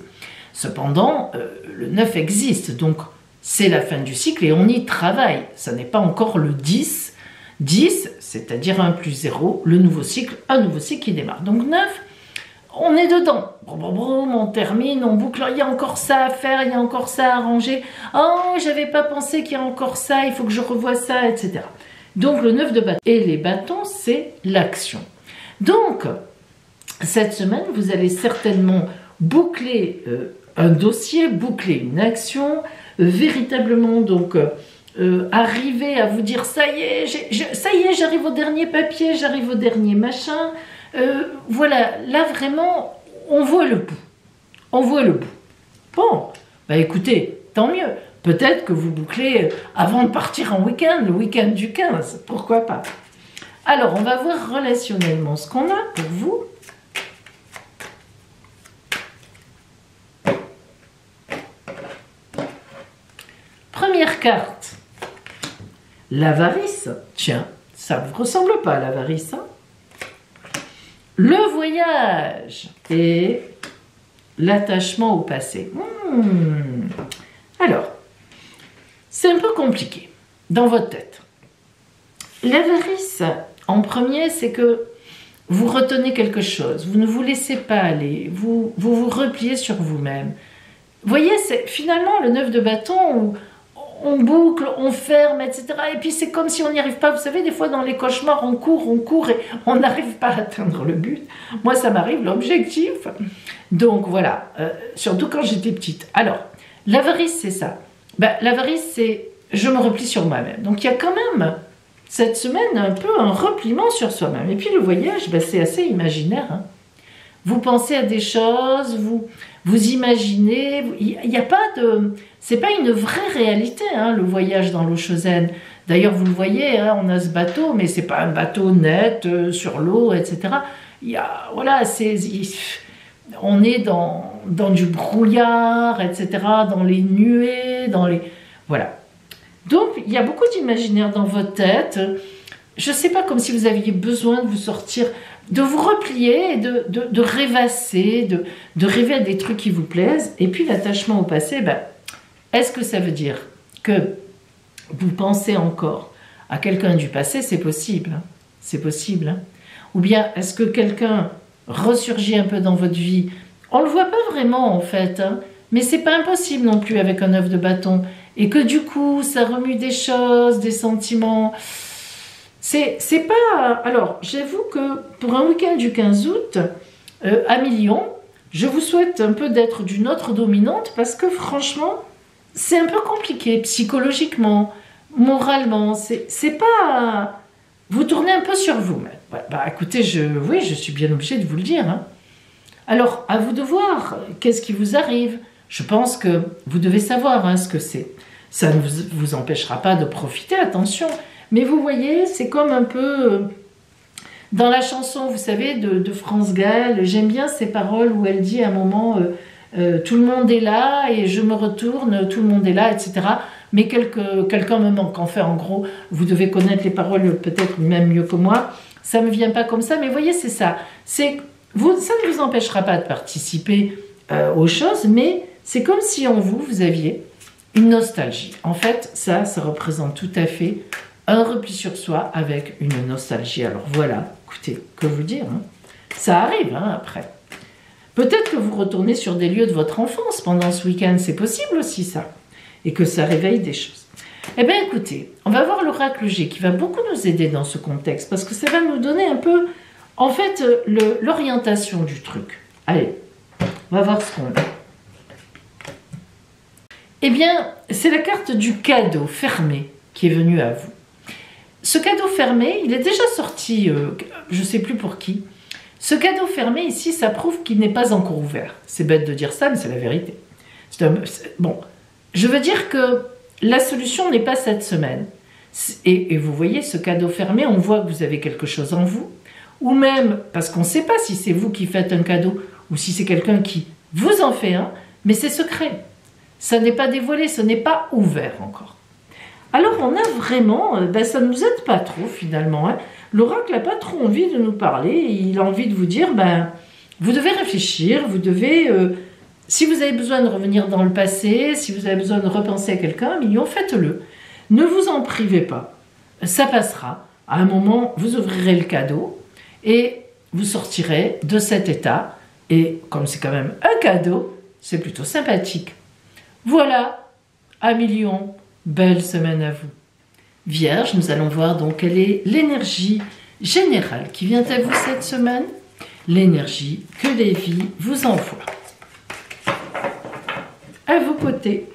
Cependant, le 9 existe, donc c'est la fin du cycle et on y travaille. Ça n'est pas encore le 10. 10, c'est-à-dire 1 plus 0, le nouveau cycle, un nouveau cycle qui démarre. Donc 9, on est dedans. On termine, on boucle. Il y a encore ça à faire, il y a encore ça à arranger. Oh, j'avais pas pensé qu'il y a encore ça, il faut que je revoie ça, etc. Donc le 9 de bâton. Et les bâtons, c'est l'action. Donc, cette semaine, vous allez certainement boucler un dossier, boucler une action, véritablement donc arriver à vous dire ça y est, j'arrive au dernier papier, j'arrive au dernier machin. Voilà, là vraiment, on voit le bout. On voit le bout. Bon, bah écoutez, tant mieux. Peut-être que vous bouclez avant de partir en week-end, le week-end du 15, pourquoi pas. Alors, on va voir relationnellement ce qu'on a pour vous. Première carte, l'avarice. Tiens, ça ne vous ressemble pas, l'avarice, hein? Le voyage et l'attachement au passé. Alors, c'est un peu compliqué dans votre tête. L'avarice, en premier, c'est que vous retenez quelque chose, vous ne vous laissez pas aller, vous vous repliez sur vous-même. Vous voyez, c'est finalement le 9 de bâton où on boucle, on ferme, etc. Et puis c'est comme si on n'y arrive pas. Vous savez, des fois dans les cauchemars, on court et on n'arrive pas à atteindre le but. Moi, ça m'arrive, l'objectif. Donc voilà, surtout quand j'étais petite. Alors, l'avarice, c'est ça. Ben, l'avarice, c'est je me replie sur moi-même. Donc il y a quand même cette semaine un peu un repliement sur soi-même. Et puis le voyage, ben, c'est assez imaginaire. Hein. vous pensez à des choses, vous imaginez, il n'y a pas de... C'est pas une vraie réalité, hein, le voyage dans l'eau Chosen. D'ailleurs, vous le voyez, hein, on a ce bateau, mais c'est pas un bateau net sur l'eau, etc. Voilà, on est dans du brouillard, etc., dans les nuées, voilà. Donc, il y a beaucoup d'imaginaire dans votre tête. Je sais pas, comme si vous aviez besoin de vous sortir, de vous replier, et de rêvasser, de rêver à des trucs qui vous plaisent. Et puis, l'attachement au passé, est-ce que ça veut dire que vous pensez encore à quelqu'un du passé? C'est possible, hein. C'est possible, hein. Ou bien, est-ce que quelqu'un ressurgit un peu dans votre vie? On le voit pas vraiment, en fait, hein. Mais c'est pas impossible non plus avec un œuf de bâton. Et que du coup, ça remue des choses, des sentiments. C'est pas... Alors, j'avoue que pour un week-end du 15 août, à Million, je vous souhaite un peu d'être d'une autre dominante parce que franchement, c'est un peu compliqué psychologiquement, moralement. C'est pas... Vous tournez un peu sur vous. Écoutez, oui, je suis bien obligée de vous le dire, hein. Alors, à vous de voir. Qu'est-ce qui vous arrive? Je pense que vous devez savoir, hein, ce que c'est. Ça ne vous empêchera pas de profiter, attention. Mais vous voyez, c'est comme un peu... dans la chanson, vous savez, de France Gall, j'aime bien ces paroles où elle dit à un moment... tout le monde est là et je me retourne, tout le monde est là, etc. Mais quelqu'un me manque. Enfin, en gros, vous devez connaître les paroles peut-être même mieux que moi. Ça ne me vient pas comme ça, mais vous voyez, c'est ça. Ça ne vous empêchera pas de participer aux choses, mais c'est comme si en vous aviez une nostalgie. En fait, ça représente tout à fait un repli sur soi avec une nostalgie. Alors voilà, écoutez, que vous dire, hein. Ça arrive, hein, après. Peut-être que vous retournez sur des lieux de votre enfance pendant ce week-end, c'est possible aussi ça, et que ça réveille des choses. Eh bien écoutez, on va voir l'oracle G qui va beaucoup nous aider dans ce contexte, parce que ça va nous donner un peu, en fait, l'orientation du truc. Allez, on va voir ce qu'on a. Eh bien, c'est la carte du cadeau fermé qui est venue à vous. Ce cadeau fermé, il est déjà sorti, je ne sais plus pour qui. Ce cadeau fermé ici, ça prouve qu'il n'est pas encore ouvert. C'est bête de dire ça, mais c'est la vérité. Bon, je veux dire que la solution n'est pas cette semaine. Et vous voyez, ce cadeau fermé, on voit que vous avez quelque chose en vous. Ou même, parce qu'on ne sait pas si c'est vous qui faites un cadeau ou si c'est quelqu'un qui vous en fait un, mais c'est secret. Ça n'est pas dévoilé, ce n'est pas ouvert encore. Alors on a vraiment, ça ne nous aide pas trop finalement, hein. L'oracle n'a pas trop envie de nous parler, il a envie de vous dire, vous devez réfléchir, vous devez, si vous avez besoin de revenir dans le passé, si vous avez besoin de repenser à quelqu'un, Million, faites-le. Ne vous en privez pas, ça passera. À un moment, vous ouvrirez le cadeau et vous sortirez de cet état. Et comme c'est quand même un cadeau, c'est plutôt sympathique. Voilà, à Million, belle semaine à vous. Vierge, nous allons voir donc quelle est l'énergie générale qui vient à vous cette semaine, l'énergie que les vies vous envoient. À vos côtés.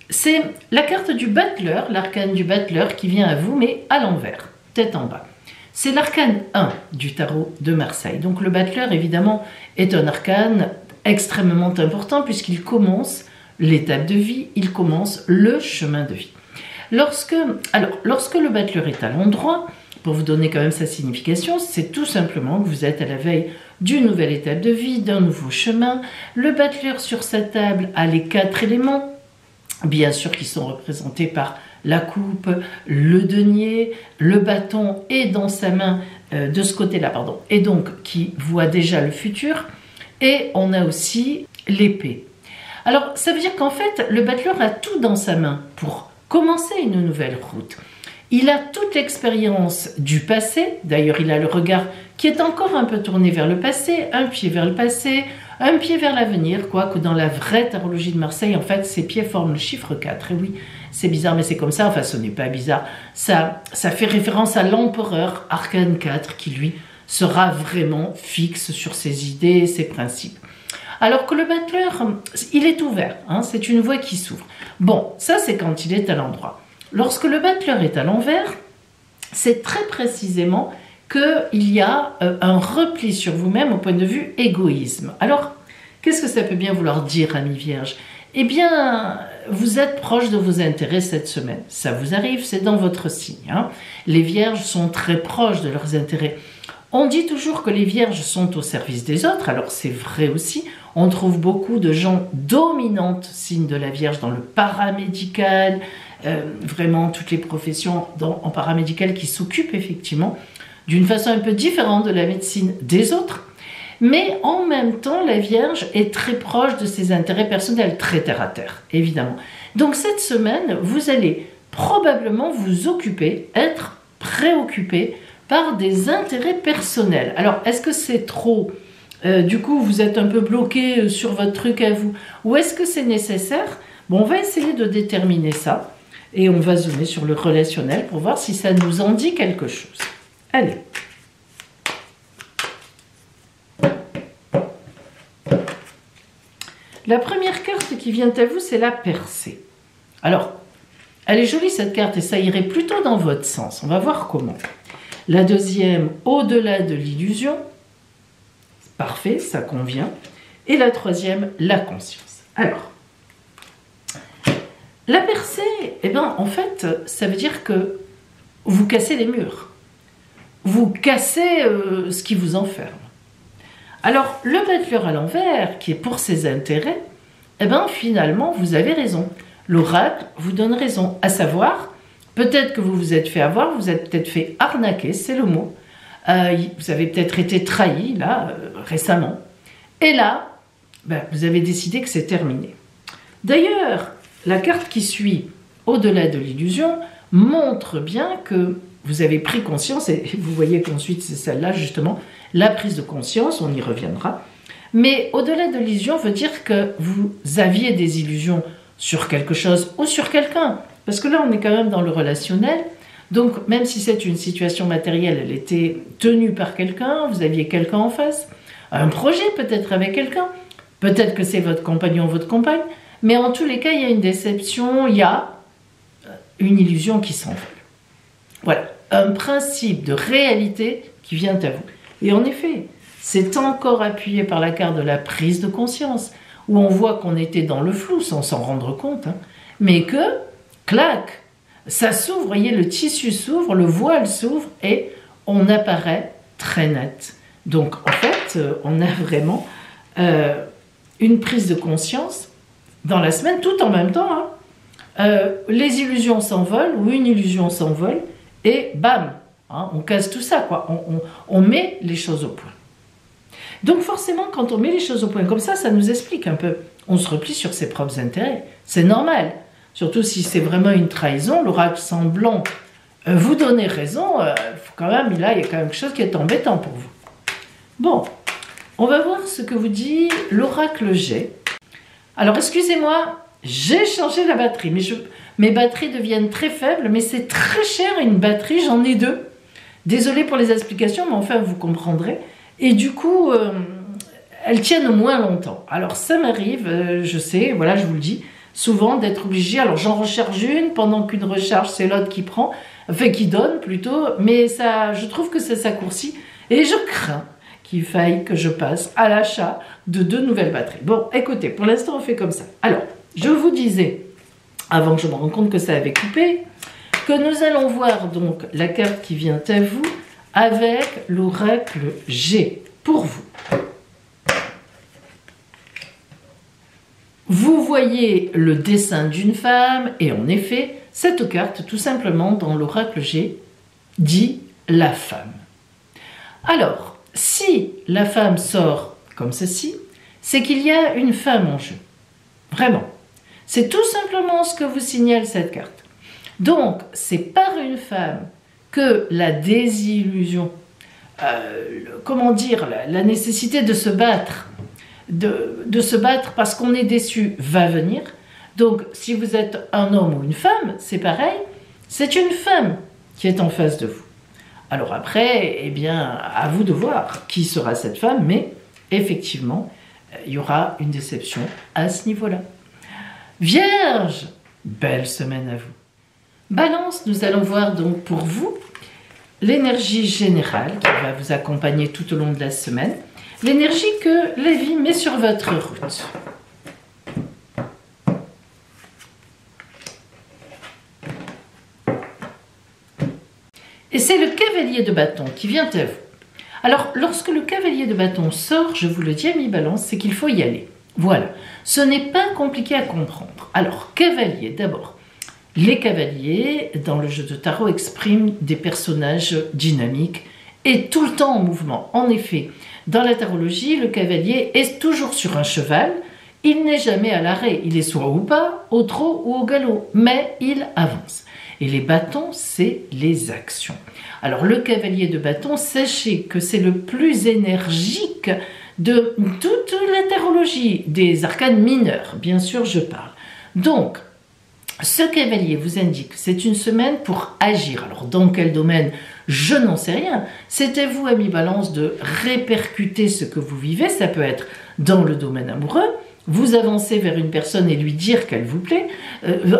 C'est la carte du battleur, l'arcane du battleur qui vient à vous, mais à l'envers, tête en bas. C'est l'arcane 1 du tarot de Marseille. Donc le battleur, évidemment, est un arcane extrêmement important puisqu'il commence l'étape de vie, il commence le chemin de vie. Lorsque le battleur est à l'endroit, pour vous donner quand même sa signification, c'est tout simplement que vous êtes à la veille d'une nouvelle étape de vie, d'un nouveau chemin. Le battleur sur sa table a les 4 éléments, bien sûr qui sont représentés par la coupe, le denier, le bâton et dans sa main, de ce côté-là, pardon, et donc qui voit déjà le futur. Et on a aussi l'épée. Alors, ça veut dire qu'en fait, le battleur a tout dans sa main pour commencer une nouvelle route. Il a toute l'expérience du passé. D'ailleurs, il a le regard qui est encore un peu tourné vers le passé, un pied vers le passé, un pied vers l'avenir, quoique dans la vraie tarologie de Marseille, en fait, ses pieds forment le chiffre 4. Et oui, c'est bizarre, mais c'est comme ça. Enfin, ce n'est pas bizarre. Ça fait référence à l'empereur, arcane 4, qui lui sera vraiment fixe sur ses idées et ses principes. Alors que le battleur, il est ouvert, hein, c'est une voie qui s'ouvre. Bon, ça c'est quand il est à l'endroit. lorsque le battleur est à l'envers, c'est très précisément qu'il y a un repli sur vous-même au point de vue égoïsme. Alors, qu'est-ce que ça peut bien vouloir dire, ami Vierge? Eh bien, vous êtes proche de vos intérêts cette semaine. Ça vous arrive, c'est dans votre signe. Hein. Les Vierges sont très proches de leurs intérêts. On dit toujours que les Vierges sont au service des autres, alors c'est vrai aussi. On trouve beaucoup de gens dominantes, signes de la Vierge, dans le paramédical, vraiment toutes les professions en paramédical qui s'occupent effectivement d'une façon un peu différente de la médecine des autres. Mais en même temps, la Vierge est très proche de ses intérêts personnels, très terre à terre, évidemment. Donc cette semaine, vous allez probablement vous occuper, être préoccupé par des intérêts personnels. Alors, est-ce que c'est trop du coup, vous êtes un peu bloqué sur votre truc à vous, ou est-ce que c'est nécessaire? Bon, on va essayer de déterminer ça, et on va zoomer sur le relationnel pour voir si ça nous en dit quelque chose. Allez. La première carte qui vient à vous, c'est la percée. Alors, elle est jolie cette carte et ça irait plutôt dans votre sens. On va voir comment. La deuxième, au-delà de l'illusion. Parfait, ça convient. Et la troisième, la conscience. Alors, la percée, eh ben, en fait, ça veut dire que vous cassez les murs. Vous cassez ce qui vous enferme. Alors, le battleur à l'envers, qui est pour ses intérêts, eh ben, finalement, vous avez raison. L'oracle vous donne raison. À savoir, peut-être que vous vous êtes fait avoir, vous êtes peut-être fait arnaquer, c'est le mot. Vous avez peut-être été trahi, là, récemment. Et là, ben, vous avez décidé que c'est terminé. D'ailleurs, la carte qui suit, au-delà de l'illusion, montre bien que vous avez pris conscience, et vous voyez qu'ensuite c'est celle-là justement, la prise de conscience, on y reviendra. Mais au-delà de l'illusion veut dire que vous aviez des illusions sur quelque chose ou sur quelqu'un. Parce que là, on est quand même dans le relationnel. Donc, même si c'est une situation matérielle, elle était tenue par quelqu'un, vous aviez quelqu'un en face, un projet peut-être avec quelqu'un, peut-être que c'est votre compagnon ou votre compagne, mais en tous les cas, il y a une déception, il y a une illusion qui s'envole. Voilà, un principe de réalité qui vient à vous. Et en effet, c'est encore appuyé par la carte de la prise de conscience, où on voit qu'on était dans le flou sans s'en rendre compte, hein, mais que, clac, ça s'ouvre, vous voyez, le tissu s'ouvre, le voile s'ouvre et on apparaît très net. Donc, en fait, on a vraiment une prise de conscience dans la semaine, tout en même temps. Hein. Les illusions s'envolent, ou une illusion s'envole, et bam, hein, on casse tout ça, quoi. On met les choses au point. Donc, forcément, quand on met les choses au point comme ça nous explique un peu. On se replie sur ses propres intérêts. C'est normal. Surtout si c'est vraiment une trahison, l'oracle semblant vous donner raison, quand même, là, il y a quand même quelque chose qui est embêtant pour vous. Bon, on va voir ce que vous dit l'oracle G. Alors, excusez-moi, j'ai changé la batterie, mais mes batteries deviennent très faibles, mais c'est très cher une batterie, j'en ai deux. Désolée pour les explications, mais enfin, vous comprendrez. Et du coup, elles tiennent moins longtemps. Alors, ça m'arrive, je sais, voilà, je vous le dis, souvent d'être obligé, alors j'en recharge une, pendant qu'une recharge, c'est l'autre qui prend, enfin qui donne plutôt, mais ça, je trouve que ça s'accourcit, et je crains qu'il faille que je passe à l'achat de 2 nouvelles batteries. Bon, écoutez, pour l'instant on fait comme ça. Alors, je vous disais, avant que je me rende compte que ça avait coupé, que nous allons voir donc la carte qui vient à vous avec l'oracle G, pour vous. Vous voyez le dessin d'une femme, et en effet, cette carte, tout simplement, dans l'oracle G, dit la femme. Alors, si la femme sort comme ceci, c'est qu'il y a une femme en jeu. Vraiment. C'est tout simplement ce que vous signale cette carte. Donc, c'est par une femme que la désillusion, comment dire, la nécessité de se battre, de se battre parce qu'on est déçu, va venir. Donc, si vous êtes un homme ou une femme, c'est pareil, c'est une femme qui est en face de vous. Alors après, eh bien, à vous de voir qui sera cette femme, mais effectivement, il y aura une déception à ce niveau-là. Vierge, belle semaine à vous. Balance, nous allons voir donc pour vous l'énergie générale qui va vous accompagner tout au long de la semaine, l'énergie que la vie met sur votre route. Et c'est le cavalier de bâton qui vient à vous. Alors, lorsque le cavalier de bâton sort, je vous le dis, amis balance, c'est qu'il faut y aller. Voilà, ce n'est pas compliqué à comprendre. Alors, cavalier, d'abord. Les cavaliers, dans le jeu de tarot, expriment des personnages dynamiques et tout le temps en mouvement. En effet, dans la tarologie, le cavalier est toujours sur un cheval. Il n'est jamais à l'arrêt. Il est soit au pas, au trot ou au galop, mais il avance. Et les bâtons, c'est les actions. Alors, le cavalier de bâton, sachez que c'est le plus énergique de toute la tarologie, des arcanes mineurs, bien sûr, je parle. Donc, ce cavalier vous indique que c'est une semaine pour agir. Alors, dans quel domaine? Je n'en sais rien. C'est à vous, amis balance, de répercuter ce que vous vivez. Ça peut être dans le domaine amoureux. Vous avancez vers une personne et lui dire qu'elle vous plaît.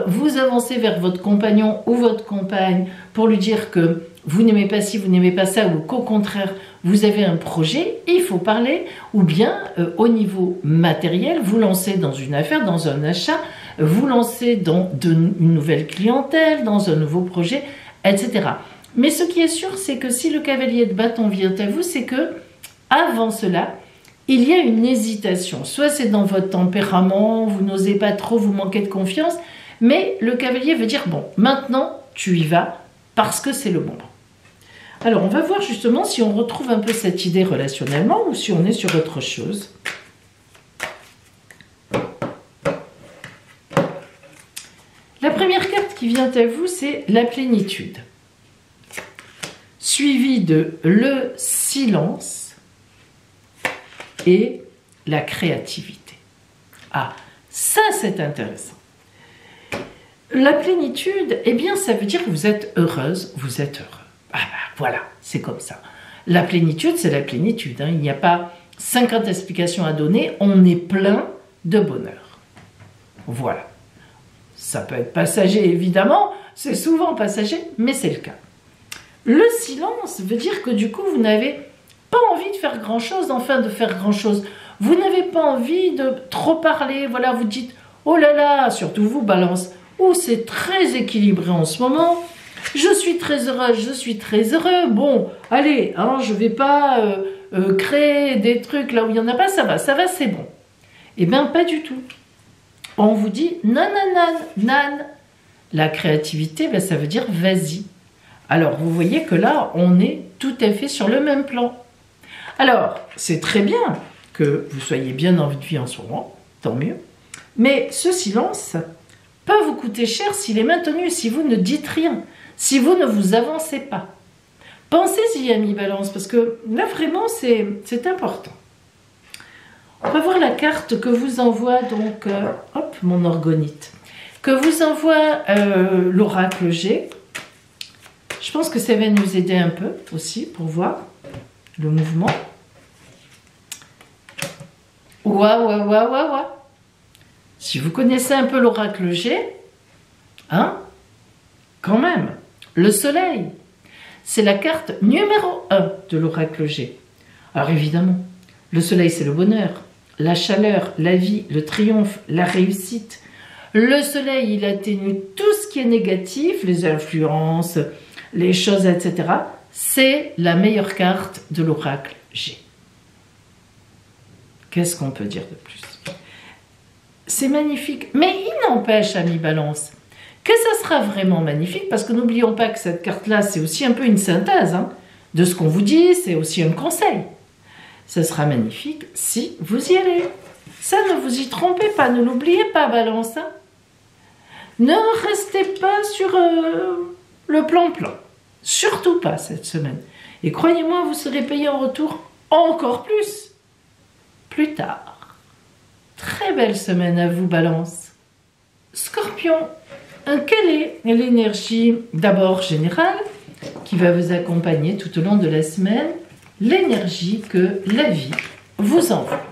Vous avancez vers votre compagnon ou votre compagne pour lui dire que vous n'aimez pas ci, vous n'aimez pas ça, ou qu'au contraire, vous avez un projet, il faut parler. Ou bien, au niveau matériel, vous lancez dans une affaire, dans un achat, vous lancez dans une nouvelle clientèle, dans un nouveau projet, etc. Mais ce qui est sûr, c'est que si le cavalier de bâton vient à vous, c'est que, avant cela, il y a une hésitation. Soit c'est dans votre tempérament, vous n'osez pas trop, vous manquez de confiance, mais le cavalier veut dire, bon, maintenant, tu y vas, parce que c'est le moment. Alors, on va voir justement si on retrouve un peu cette idée relationnellement ou si on est sur autre chose. La première carte qui vient à vous, c'est la plénitude, suivie de le silence et la créativité. Ah, ça c'est intéressant. La plénitude, eh bien, ça veut dire que vous êtes heureuse, vous êtes heureux. Ah ben, voilà, c'est comme ça. La plénitude, c'est la plénitude. Hein. Il n'y a pas 50 explications à donner, on est plein de bonheur. Voilà. Ça peut être passager, évidemment, c'est souvent passager, mais c'est le cas. Le silence veut dire que du coup, vous n'avez pas envie de faire grand-chose, enfin de faire grand-chose. Vous n'avez pas envie de trop parler, voilà, vous dites, oh là là, surtout vous, balance, oh, c'est très équilibré en ce moment, je suis très heureuse, je suis très heureux, bon, allez, hein, je ne vais pas créer des trucs là où il n'y en a pas, ça va, c'est bon. Eh bien, pas du tout. On vous dit, nan, nan. La créativité, ben, ça veut dire vas-y. Alors, vous voyez que là, on est tout à fait sur le même plan. Alors, c'est très bien que vous soyez bien en vie en ce moment, tant mieux. Mais ce silence peut vous coûter cher s'il est maintenu, si vous ne dites rien, si vous ne vous avancez pas. Pensez-y, amis balance, parce que là, vraiment, c'est important. On va voir la carte que vous envoie, donc, hop, mon orgonite, que vous envoie l'oracle G. Je pense que ça va nous aider un peu aussi pour voir le mouvement. Waouh. Si vous connaissez un peu l'oracle G, hein, quand même, le soleil, c'est la carte numéro 1 de l'oracle G. Alors évidemment, le soleil c'est le bonheur, la chaleur, la vie, le triomphe, la réussite. Le soleil, il atténue tout ce qui est négatif, les influences, les choses, etc. C'est la meilleure carte de l'oracle G. Qu'est-ce qu'on peut dire de plus? C'est magnifique. Mais il n'empêche, amis balance, que ça sera vraiment magnifique, parce que n'oublions pas que cette carte-là, c'est aussi un peu une synthèse hein, de ce qu'on vous dit, c'est aussi un conseil. Ça sera magnifique si vous y allez. Ça, ne vous y trompez pas, ne l'oubliez pas, balance. Hein. Ne restez pas sur le plan-plan. Surtout pas cette semaine. Et croyez-moi, vous serez payé en retour encore plus tard. Très belle semaine à vous, balance. Scorpion, quelle est l'énergie d'abord générale qui va vous accompagner tout au long de la semaine? L'énergie que la vie vous envoie.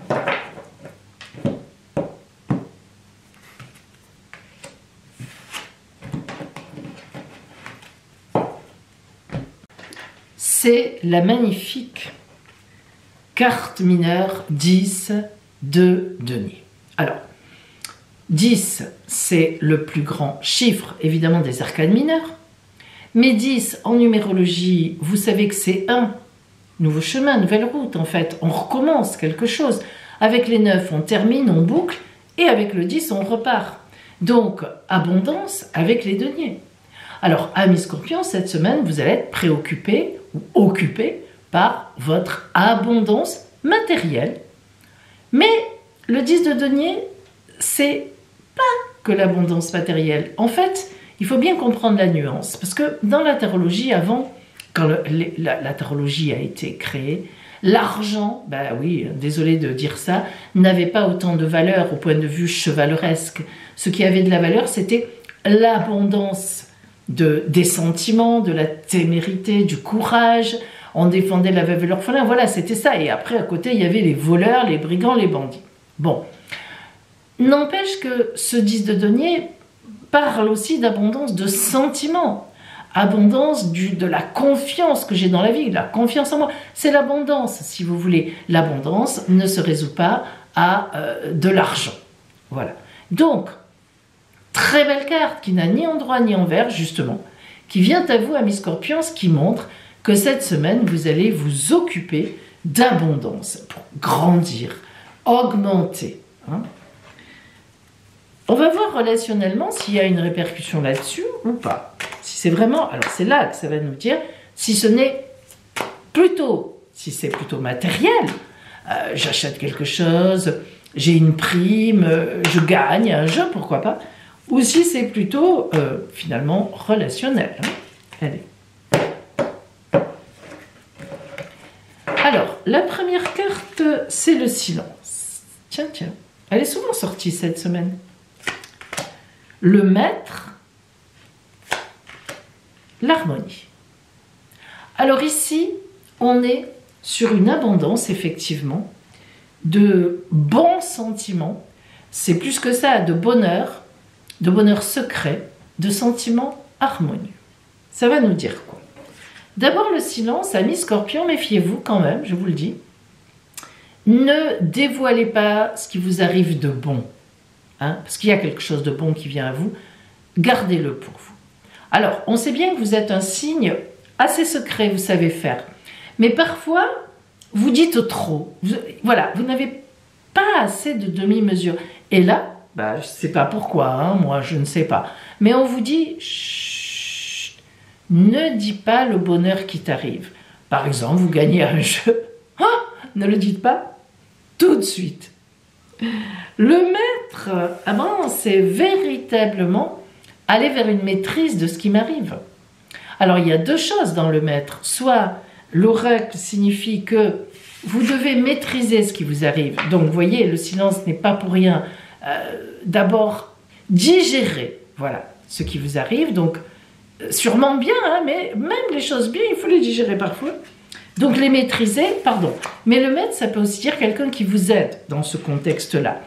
c'est la magnifique carte mineure 10 de denier. Alors, 10, c'est le plus grand chiffre, évidemment, des arcanes mineures. Mais 10, en numérologie, vous savez que c'est un nouveau chemin, nouvelle route, en fait. On recommence quelque chose. Avec les 9, on termine, on boucle, et avec le 10, on repart. Donc, abondance avec les deniers. Alors, amis Scorpions, cette semaine, vous allez être préoccupés ou occupés par votre abondance matérielle. Mais le 10 de denier, c'est pas que l'abondance matérielle. En fait, il faut bien comprendre la nuance. Parce que dans la tarologie, avant, quand la tarologie a été créée, l'argent, ben oui, désolé de dire ça, n'avait pas autant de valeur au point de vue chevaleresque. Ce qui avait de la valeur, c'était l'abondance des sentiments, de la témérité, du courage. On défendait la veuve et l'orphelin, voilà, c'était ça. Et après, à côté, il y avait les voleurs, les brigands, les bandits. Bon. N'empêche que ce 10 de denier parle aussi d'abondance de sentiments. Abondance de la confiance que j'ai dans la vie, la confiance en moi. C'est l'abondance, si vous voulez. L'abondance ne se résout pas à de l'argent. Voilà. Donc, très belle carte qui n'a ni endroit ni envers, justement, qui vient à vous, amis Scorpions, qui montre que cette semaine, vous allez vous occuper d'abondance pour grandir, augmenter. Hein. On va voir relationnellement s'il y a une répercussion là-dessus ou pas. Si c'est vraiment, alors c'est là que ça va nous dire si ce n'est plutôt, si c'est plutôt matériel, j'achète quelque chose, j'ai une prime, je gagne un jeu, pourquoi pas, ou si c'est plutôt finalement relationnel. Hein. Allez. Alors, la première carte, c'est le silence. Tiens, tiens, elle est souvent sortie cette semaine. Le maître, l'harmonie. Alors ici, on est sur une abondance, effectivement, de bons sentiments. C'est plus que ça, de bonheur secret, de sentiments harmonieux. Ça va nous dire quoi? D'abord le silence, amis Scorpions, méfiez-vous quand même, je vous le dis. Ne dévoilez pas ce qui vous arrive de bon, hein, parce qu'il y a quelque chose de bon qui vient à vous. Gardez-le pour vous. Alors, on sait bien que vous êtes un signe assez secret, vous savez faire. Mais parfois, vous dites trop. Voilà, vous n'avez pas assez de demi-mesure. Et là, bah, je ne sais pas pourquoi, hein, moi je ne sais pas. Mais on vous dit, chut, ne dis pas le bonheur qui t'arrive. Par exemple, vous gagnez un jeu. Oh, ne le dites pas tout de suite. Le maître, ah bon, c'est véritablement aller vers une maîtrise de ce qui m'arrive. Alors, il y a deux choses dans le maître. Soit l'oracle signifie que vous devez maîtriser ce qui vous arrive. Donc, vous voyez, le silence n'est pas pour rien. D'abord, digérer, voilà, ce qui vous arrive. Donc, sûrement bien, hein, mais même les choses bien, il faut les digérer parfois. Donc, les maîtriser, pardon. Mais le maître, ça peut aussi dire quelqu'un qui vous aide dans ce contexte-là.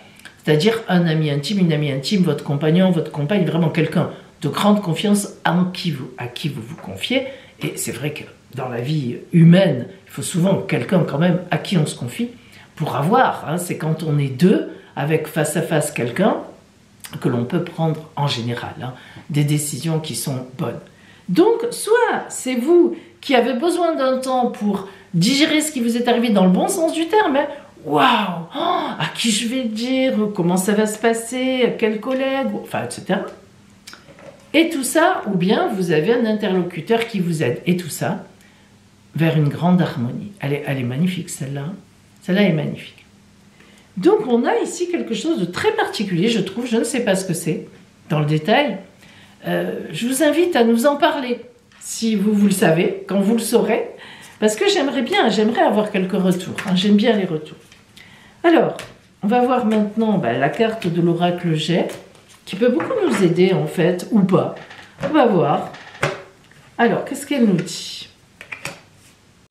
C'est-à-dire un ami intime, une amie intime, votre compagnon, votre compagne, vraiment quelqu'un de grande confiance à qui vous vous confiez. Et c'est vrai que dans la vie humaine, il faut souvent quelqu'un quand même à qui on se confie pour avoir. Hein, c'est quand on est deux, avec face à face quelqu'un, que l'on peut prendre en général hein, des décisions qui sont bonnes. Donc, soit c'est vous qui avez besoin d'un temps pour digérer ce qui vous est arrivé dans le bon sens du terme, hein, waouh, à qui je vais le dire, comment ça va se passer, à quel collègue, enfin, etc. Et tout ça, ou bien vous avez un interlocuteur qui vous aide. Et tout ça, vers une grande harmonie. Elle est magnifique, celle-là. Celle-là est magnifique. Donc, on a ici quelque chose de très particulier, je trouve. Je ne sais pas ce que c'est, dans le détail. Je vous invite à nous en parler, si vous le savez, quand vous le saurez. Parce que j'aimerais avoir quelques retours. Hein, j'aime bien les retours. Alors, on va voir maintenant la carte de l'oracle Jet, qui peut beaucoup nous aider, en fait, ou pas. On va voir. Alors, qu'est-ce qu'elle nous dit?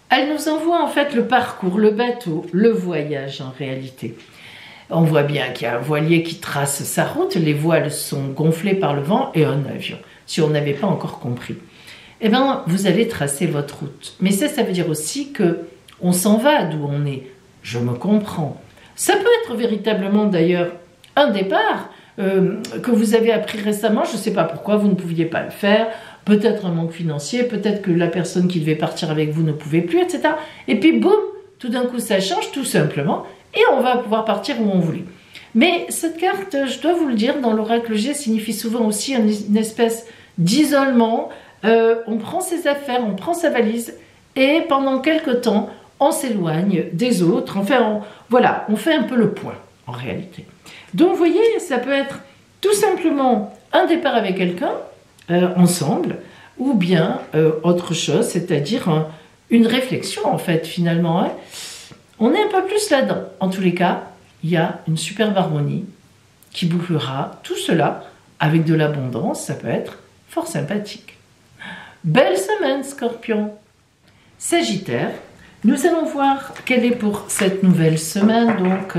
Elle nous envoie, en fait, le parcours, le bateau, le voyage, en réalité. On voit bien qu'il y a un voilier qui trace sa route, les voiles sont gonflées par le vent et un avion, si on n'avait pas encore compris. eh bien, vous allez tracer votre route. Mais ça veut dire aussi que on s'en va d'où on est. Je me comprends. Ça peut être véritablement d'ailleurs un départ que vous avez appris récemment. Je ne sais pas pourquoi vous ne pouviez pas le faire. Peut-être un manque financier, peut-être que la personne qui devait partir avec vous ne pouvait plus, etc. Et puis boum, tout d'un coup ça change tout simplement et on va pouvoir partir où on voulait. Mais cette carte, je dois vous le dire, dans l'oracle G, signifie souvent aussi une espèce d'isolement. On prend ses affaires, on prend sa valise et pendant quelque temps, on s'éloigne des autres. Enfin, voilà, on fait un peu le point en réalité. Donc, vous voyez, ça peut être tout simplement un départ avec quelqu'un, ensemble, ou bien autre chose, c'est-à-dire une réflexion en fait finalement. Hein. On est un peu plus là-dedans. En tous les cas, il y a une superbe harmonie qui bouclera tout cela avec de l'abondance. Ça peut être fort sympathique. Belle semaine, Scorpion. Sagittaire, nous allons voir quelle est pour cette nouvelle semaine donc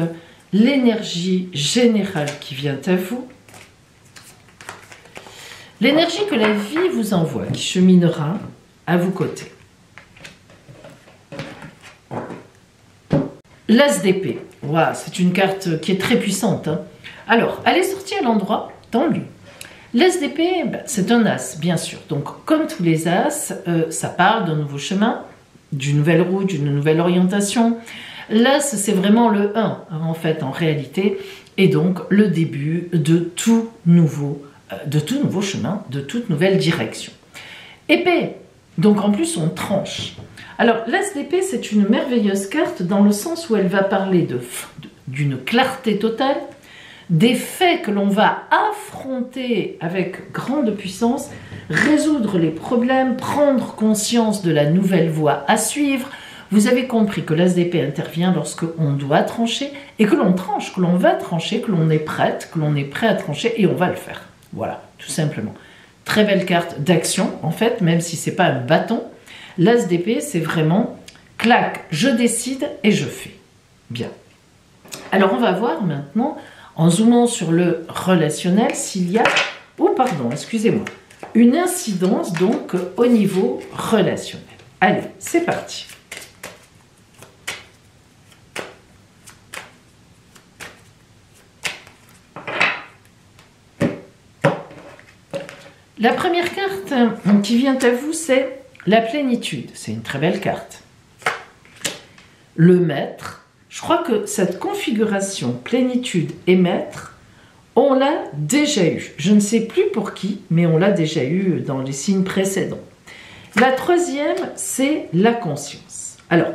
l'énergie générale qui vient à vous. L'énergie que la vie vous envoie, qui cheminera à vos côtés. L'As d'épée. Wow, c'est une carte qui est très puissante. Hein. Alors, elle est sortie à l'endroit, dans lui. L'As d'épée, c'est un As, bien sûr. Donc, comme tous les As, ça parle d'un nouveau chemin, d'une nouvelle route, d'une nouvelle orientation. L'As, c'est vraiment le 1, hein, en fait, en réalité. Et donc, le début de tout nouveau chemin, de toute nouvelle direction. Épée, donc en plus on tranche. Alors l'As d'épée, c'est une merveilleuse carte dans le sens où elle va parler d'une clarté totale, des faits que l'on va affronter avec grande puissance, résoudre les problèmes, prendre conscience de la nouvelle voie à suivre. Vous avez compris que l'As d'épée intervient lorsque on doit trancher et que l'on tranche, que l'on va trancher, que l'on est prête, que l'on est prêt à trancher et on va le faire. Voilà, tout simplement. Très belle carte d'action, en fait, même si ce n'est pas un bâton. L'As d'épée, c'est vraiment clac, je décide et je fais. Bien. Alors, on va voir maintenant, en zoomant sur le relationnel, s'il y a, une incidence donc au niveau relationnel. Allez, c'est parti. La première carte qui vient à vous, c'est la plénitude. C'est une très belle carte. Le maître. Je crois que cette configuration plénitude et maître, on l'a déjà eu. Je ne sais plus pour qui, mais on l'a déjà eu dans les signes précédents. La troisième, c'est la conscience. Alors,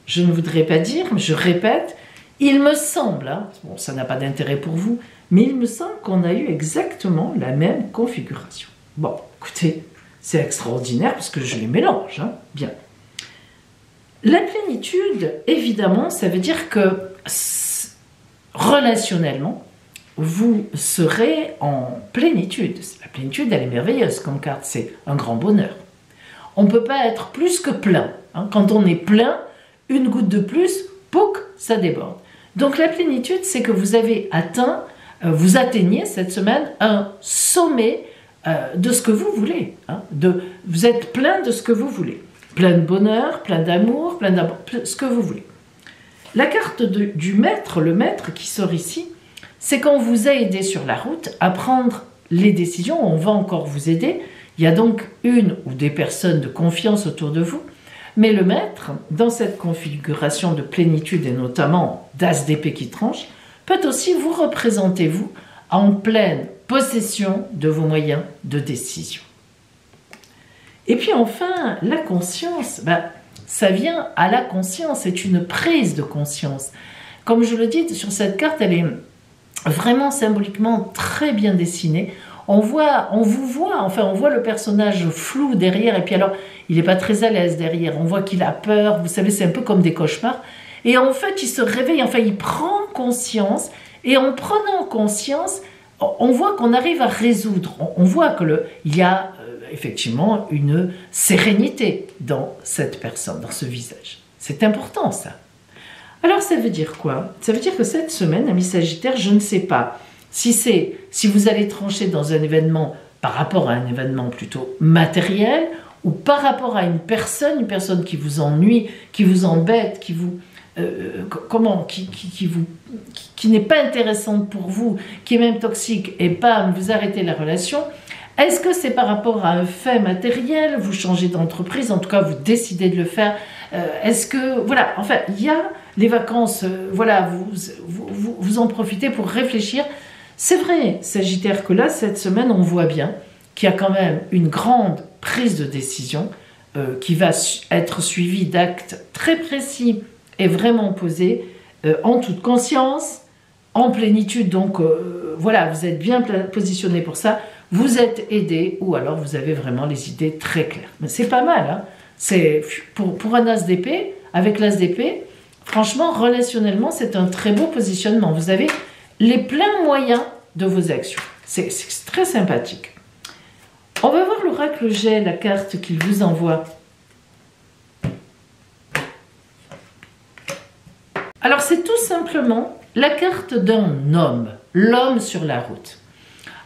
je ne voudrais pas dire, mais je répète, il me semble, hein, bon, ça n'a pas d'intérêt pour vous, mais il me semble qu'on a eu exactement la même configuration. Bon, écoutez, c'est extraordinaire parce que je les mélange, hein. Bien. La plénitude, évidemment, ça veut dire que relationnellement, vous serez en plénitude. La plénitude, elle est merveilleuse comme carte, c'est un grand bonheur. On ne peut pas être plus que plein. Hein. Quand on est plein, une goutte de plus, pouc, ça déborde. Donc la plénitude, c'est que vous avez atteint, vous atteignez cette semaine un sommet de ce que vous voulez. Hein, vous êtes plein de ce que vous voulez. Plein de bonheur, plein d'amour, ce que vous voulez. La carte du maître, le maître qui sort ici, c'est qu'on vous a aidé sur la route à prendre les décisions. On va encore vous aider. Il y a donc une ou des personnes de confiance autour de vous. Mais le maître, dans cette configuration de plénitude et notamment d'as d'épée qui tranche, peut aussi vous représenter, vous, en pleine possession de vos moyens de décision. Et puis enfin, la conscience, ça vient à la conscience, c'est une prise de conscience. Comme je le dis, sur cette carte, elle est vraiment symboliquement très bien dessinée. On voit le personnage flou derrière, et puis alors, il n'est pas très à l'aise derrière. On voit qu'il a peur, vous savez, c'est un peu comme des cauchemars. Et en fait, il se réveille, enfin, il prend conscience, et en prenant conscience, on voit qu'on arrive à résoudre. On voit qu'il y a effectivement une sérénité dans cette personne, dans ce visage. C'est important, ça. Alors, ça veut dire quoi? Ça veut dire que cette semaine, amis Sagittaire, je ne sais pas si vous allez trancher dans un événement par rapport à un événement plutôt matériel, ou par rapport à une personne qui vous ennuie, qui vous embête, qui vous... qui n'est pas intéressante pour vous, qui est même toxique, et bam, vous arrêtez la relation. Est-ce que c'est par rapport à un fait matériel, vous changez d'entreprise, en tout cas vous décidez de le faire, est-ce que, voilà, enfin, il y a les vacances, voilà, vous en profitez pour réfléchir. C'est vrai, Sagittaire, que là, cette semaine, on voit bien qu'il y a quand même une grande prise de décision qui va être suivie d'actes très précis et vraiment posés, en toute conscience, en plénitude. Donc, voilà, vous êtes bien positionné pour ça. Vous êtes aidé, ou alors vous avez vraiment les idées très claires. Mais c'est pas mal, hein. C'est pour un as d'épée, avec l'as d'épée, franchement, relationnellement, c'est un très beau positionnement. Vous avez les pleins moyens de vos actions. C'est très sympathique. On va voir l'oracle Jet, la carte qu'il vous envoie. Alors, c'est tout simplement la carte d'un homme, l'homme sur la route.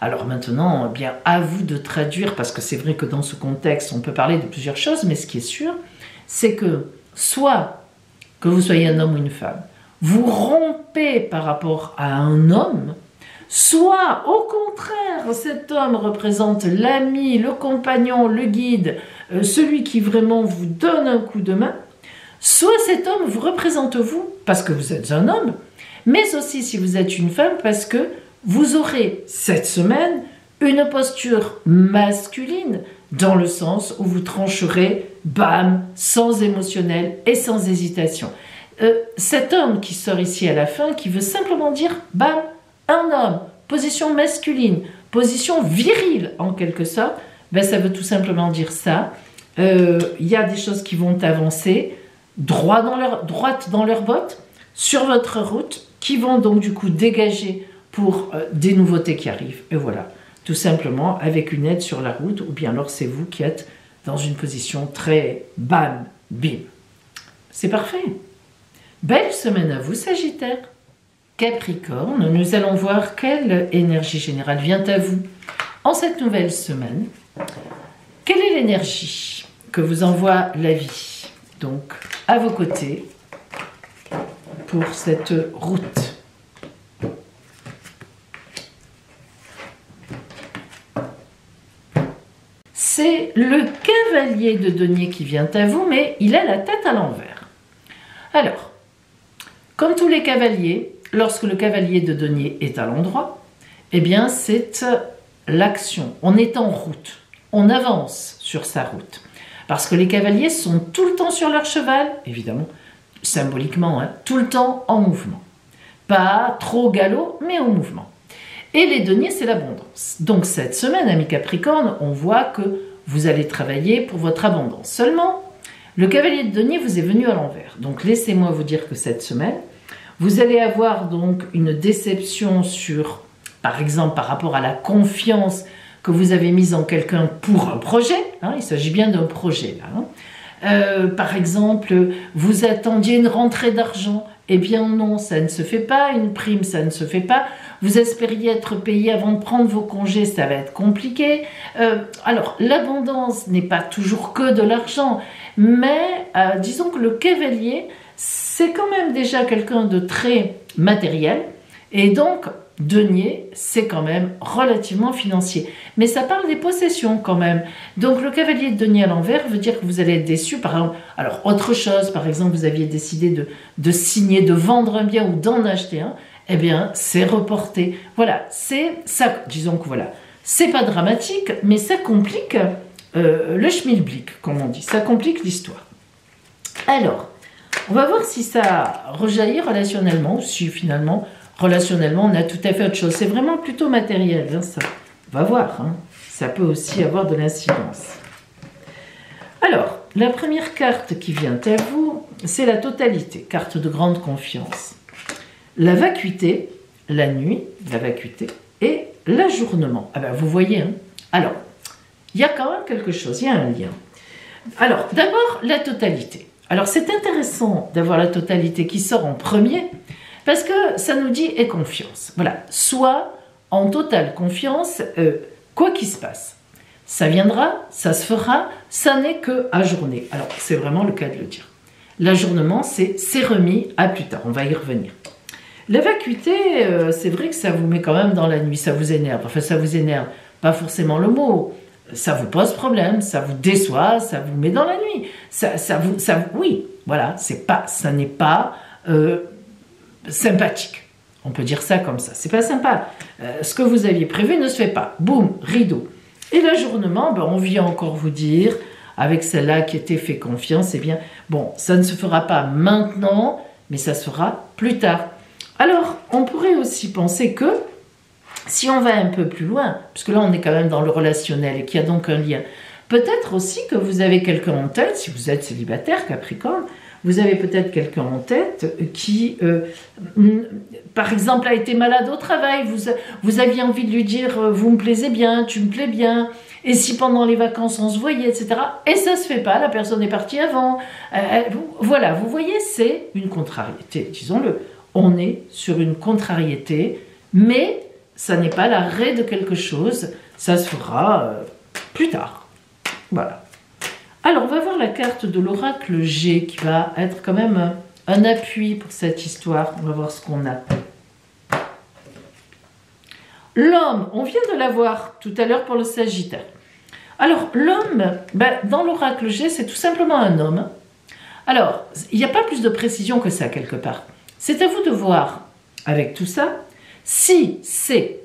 Alors maintenant, eh bien, à vous de traduire, parce que c'est vrai que dans ce contexte, on peut parler de plusieurs choses, mais ce qui est sûr, c'est que soit que vous soyez un homme ou une femme, vous rompez par rapport à un homme, soit au contraire, cet homme représente l'ami, le compagnon, le guide, celui qui vraiment vous donne un coup de main, soit cet homme vous représente vous, parce que vous êtes un homme, mais aussi si vous êtes une femme, parce que vous aurez cette semaine une posture masculine, dans le sens où vous trancherez, bam, sans émotionnel et sans hésitation. Cet homme qui sort ici à la fin, qui veut simplement dire, bam, un homme, position masculine, position virile en quelque sorte, ben ça veut tout simplement dire ça. Y a des choses qui vont avancer droite dans leurs bottes, sur votre route, qui vont donc du coup dégager pour des nouveautés qui arrivent. Et voilà, tout simplement avec une aide sur la route, ou bien alors c'est vous qui êtes dans une position très bam, bim. C'est parfait. Belle semaine à vous, Sagittaire. Capricorne, nous allons voir quelle énergie générale vient à vous en cette nouvelle semaine. Quelle est l'énergie que vous envoie la vie, donc à vos côtés, pour cette route? C'est le cavalier de denier qui vient à vous, mais il a la tête à l'envers. Alors, comme tous les cavaliers, lorsque le cavalier de denier est à l'endroit, eh bien c'est l'action. On est en route, on avance sur sa route. Parce que les cavaliers sont tout le temps sur leur cheval, évidemment, symboliquement, hein, tout le temps en mouvement. Pas trop galop, mais en mouvement. Et les deniers, c'est l'abondance. Donc cette semaine, amis Capricorne, on voit que vous allez travailler pour votre abondance. Seulement, le cavalier de denier vous est venu à l'envers. Donc laissez-moi vous dire que cette semaine, vous allez avoir donc une déception sur, par exemple, par rapport à la confiance que vous avez mise en quelqu'un pour un projet. Hein, il s'agit bien d'un projet là. Hein. Par exemple, vous attendiez une rentrée d'argent. Eh bien non, ça ne se fait pas. Une prime, ça ne se fait pas. Vous espériez être payé avant de prendre vos congés, ça va être compliqué. Alors, l'abondance n'est pas toujours que de l'argent, mais disons que le cavalier, c'est quand même déjà quelqu'un de très matériel, et donc, denier, c'est quand même relativement financier. Mais ça parle des possessions quand même. Donc, le cavalier de denier à l'envers veut dire que vous allez être déçu. Par exemple, alors, autre chose, par exemple, vous aviez décidé de signer, de vendre un bien ou d'en acheter un, eh bien, c'est reporté. Voilà, c'est ça, disons que voilà, c'est pas dramatique, mais ça complique le schmilblick, comme on dit, ça complique l'histoire. Alors, on va voir si ça rejaillit relationnellement, ou si finalement, relationnellement, on a tout à fait autre chose. C'est vraiment plutôt matériel, hein, ça. On va voir, hein. Ça peut aussi avoir de l'incidence. Alors, la première carte qui vient à vous, c'est la totalité, carte de grande confiance. La vacuité, la nuit, la vacuité, et l'ajournement. Ah ben vous voyez, hein. Alors, il y a quand même quelque chose, il y a un lien. Alors, d'abord, la totalité. Alors, c'est intéressant d'avoir la totalité qui sort en premier, parce que ça nous dit « et confiance ». Voilà, soit en totale confiance, quoi qu'il se passe. Ça viendra, ça se fera, ça n'est que ajourné. Alors, c'est vraiment le cas de le dire. L'ajournement, c'est remis à plus tard. On va y revenir. La vacuité, c'est vrai que ça vous met quand même dans la nuit, ça vous énerve. Enfin, ça vous énerve, pas forcément le mot. Ça vous pose problème, ça vous déçoit, ça vous met dans la nuit. Oui, voilà, ça n'est pas sympathique. On peut dire ça comme ça. C'est pas sympa. Ce que vous aviez prévu ne se fait pas. Boum, rideau. Et l'ajournement, on vient encore vous dire, avec celle-là qui était fait confiance, eh bien, bon, ça ne se fera pas maintenant, mais ça se fera plus tard. Alors, on pourrait aussi penser que, si on va un peu plus loin, parce que là on est quand même dans le relationnel et qu'il y a donc un lien, peut-être aussi que vous avez quelqu'un en tête, si vous êtes célibataire, Capricorne, vous avez peut-être quelqu'un en tête qui, par exemple, a été malade au travail, vous aviez envie de lui dire « vous me plaisez bien, tu me plais bien », et si pendant les vacances on se voyait, etc. Et ça se fait pas, la personne est partie avant. Voilà, vous voyez, c'est une contrariété, disons-le. On est sur une contrariété, mais ça n'est pas l'arrêt de quelque chose, ça se fera plus tard. Voilà. Alors, on va voir la carte de l'oracle G qui va être quand même un appui pour cette histoire. On va voir ce qu'on a. L'homme, on vient de l'avoir tout à l'heure pour le Sagittaire. Alors, l'homme, dans l'oracle G, c'est tout simplement un homme. Alors, il n'y a pas plus de précision que ça quelque part. C'est à vous de voir, avec tout ça, si c'est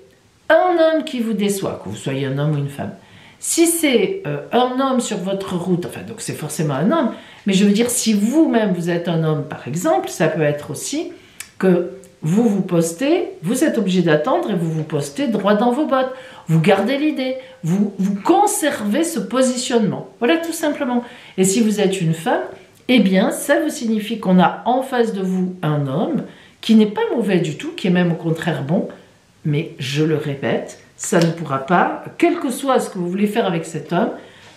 un homme qui vous déçoit, que vous soyez un homme ou une femme, si c'est un homme sur votre route, enfin donc c'est forcément un homme, mais je veux dire si vous-même vous êtes un homme par exemple, ça peut être aussi que vous vous postez, vous êtes obligé d'attendre et vous vous postez droit dans vos bottes, vous gardez l'idée, vous conservez ce positionnement, voilà tout simplement. Et si vous êtes une femme, eh bien ça vous signifie qu'on a en face de vous un homme qui n'est pas mauvais du tout, qui est même au contraire bon, mais je le répète, ça ne pourra pas, quel que soit ce que vous voulez faire avec cet homme,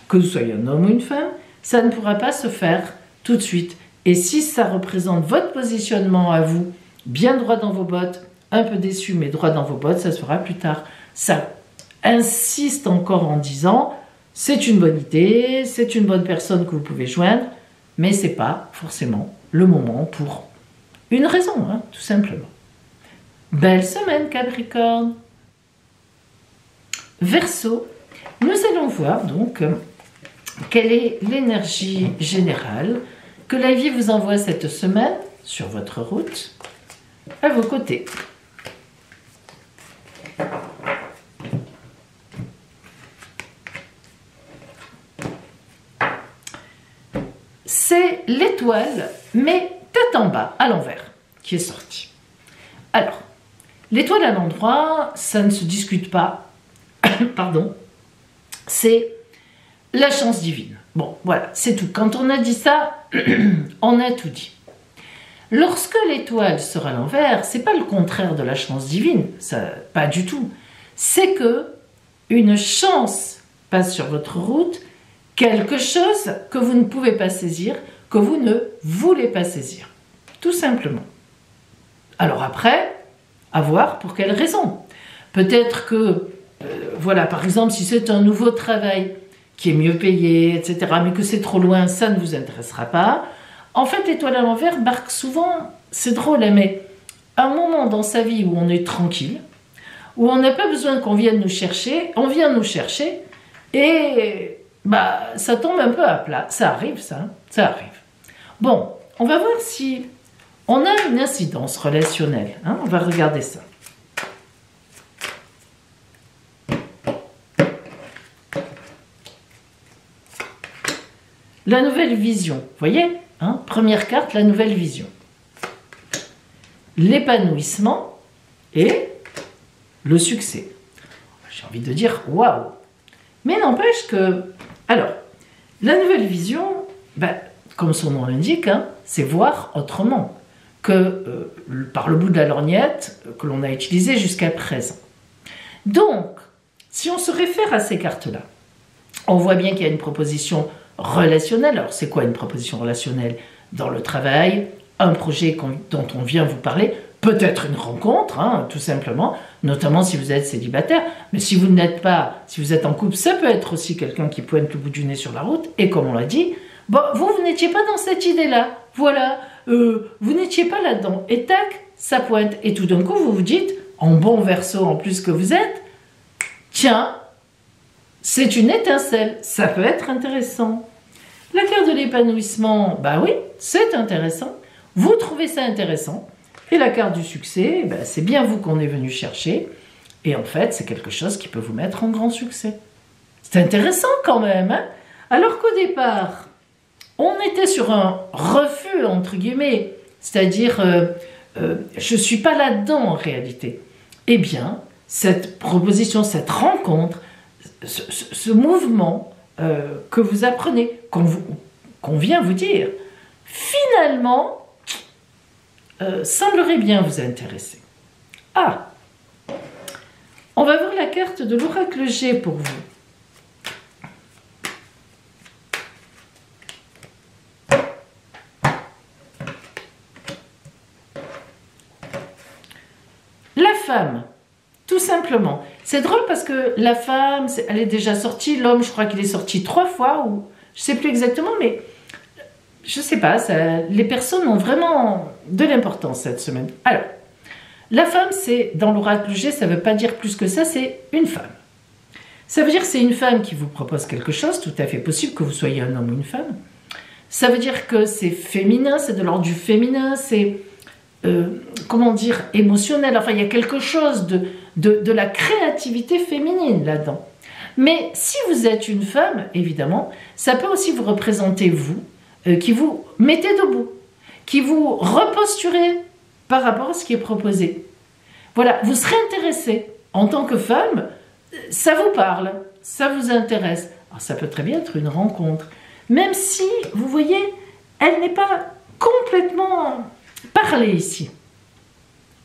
que vous soyez un homme ou une femme, ça ne pourra pas se faire tout de suite. Et si ça représente votre positionnement à vous, bien droit dans vos bottes, un peu déçu mais droit dans vos bottes, ça se fera plus tard. Ça insiste encore en disant, c'est une bonne idée, c'est une bonne personne que vous pouvez joindre, mais ce n'est pas forcément le moment pour une raison, tout simplement. Belle semaine, Capricorne. Verseau, nous allons voir donc quelle est l'énergie générale que la vie vous envoie cette semaine sur votre route, à vos côtés. C'est l'étoile, mais tête en bas, à l'envers, qui est sortie. Alors, l'étoile à l'endroit, ça ne se discute pas, pardon, c'est la chance divine. Bon, voilà, c'est tout. Quand on a dit ça, on a tout dit. Lorsque l'étoile sera à l'envers, c'est pas le contraire de la chance divine, ça, pas du tout. C'est que une chance passe sur votre route, quelque chose que vous ne pouvez pas saisir, que vous ne voulez pas saisir. Tout simplement. Alors après, à voir pour quelle raison. Peut-être que, voilà, par exemple, si c'est un nouveau travail qui est mieux payé, etc., mais que c'est trop loin, ça ne vous intéressera pas. En fait, l'étoile à l'envers marque souvent, c'est drôle, mais un moment dans sa vie où on est tranquille, où on n'a pas besoin qu'on vienne nous chercher, on vient nous chercher, et ça tombe un peu à plat. Ça arrive, ça arrive. Bon, on va voir si on a une incidence relationnelle. On va regarder ça. La nouvelle vision, vous voyez, première carte, la nouvelle vision. L'épanouissement et le succès. J'ai envie de dire waouh. Mais n'empêche que, alors, la nouvelle vision, comme son nom l'indique, c'est voir autrement que par le bout de la lorgnette que l'on a utilisé jusqu'à présent. Donc, si on se réfère à ces cartes-là, on voit bien qu'il y a une proposition relationnelle. Alors, c'est quoi une proposition relationnelle? Dans le travail, un projet dont on vient vous parler, peut-être une rencontre, hein, tout simplement, notamment si vous êtes célibataire, mais si vous n'êtes pas, si vous êtes en couple, ça peut être aussi quelqu'un qui pointe le bout du nez sur la route, et comme on l'a dit, bon, vous n'étiez pas dans cette idée-là, voilà, vous n'étiez pas là-dedans, et tac, ça pointe, et tout d'un coup, vous vous dites, en bon Verseau en plus que vous êtes, tiens, c'est une étincelle, ça peut être intéressant. La carte de l'épanouissement, bah oui, c'est intéressant, vous trouvez ça intéressant. Et la carte du succès, ben, c'est bien vous qu'on est venu chercher. Et en fait, c'est quelque chose qui peut vous mettre en grand succès. C'est intéressant quand même. Hein, alors qu'au départ, on était sur un refus, entre guillemets. C'est-à-dire, je ne suis pas là-dedans en réalité. Eh bien, cette proposition, cette rencontre, ce mouvement que vous apprenez, qu'on vient vous dire, finalement, semblerait bien vous intéresser. Ah, on va voir la carte de l'oracle G pour vous. La femme, tout simplement. C'est drôle parce que la femme, elle est déjà sortie, l'homme, je crois qu'il est sorti 3 fois, ou je ne sais plus exactement, mais je ne sais pas, les personnes ont vraiment de l'importance cette semaine. Alors, la femme, c'est dans l'oracle G, ça ne veut pas dire plus que ça, c'est une femme. Ça veut dire que c'est une femme qui vous propose quelque chose, tout à fait possible que vous soyez un homme ou une femme. Ça veut dire que c'est féminin, c'est de l'ordre du féminin, c'est, comment dire, émotionnel. Enfin, il y a quelque chose de la créativité féminine là-dedans. Mais si vous êtes une femme, évidemment, ça peut aussi vous représenter vous, qui vous mettez debout, qui vous reposturez par rapport à ce qui est proposé. Voilà, vous serez intéressé en tant que femme, ça vous parle, ça vous intéresse. Alors ça peut très bien être une rencontre, même si, vous voyez, elle n'est pas complètement parlée ici.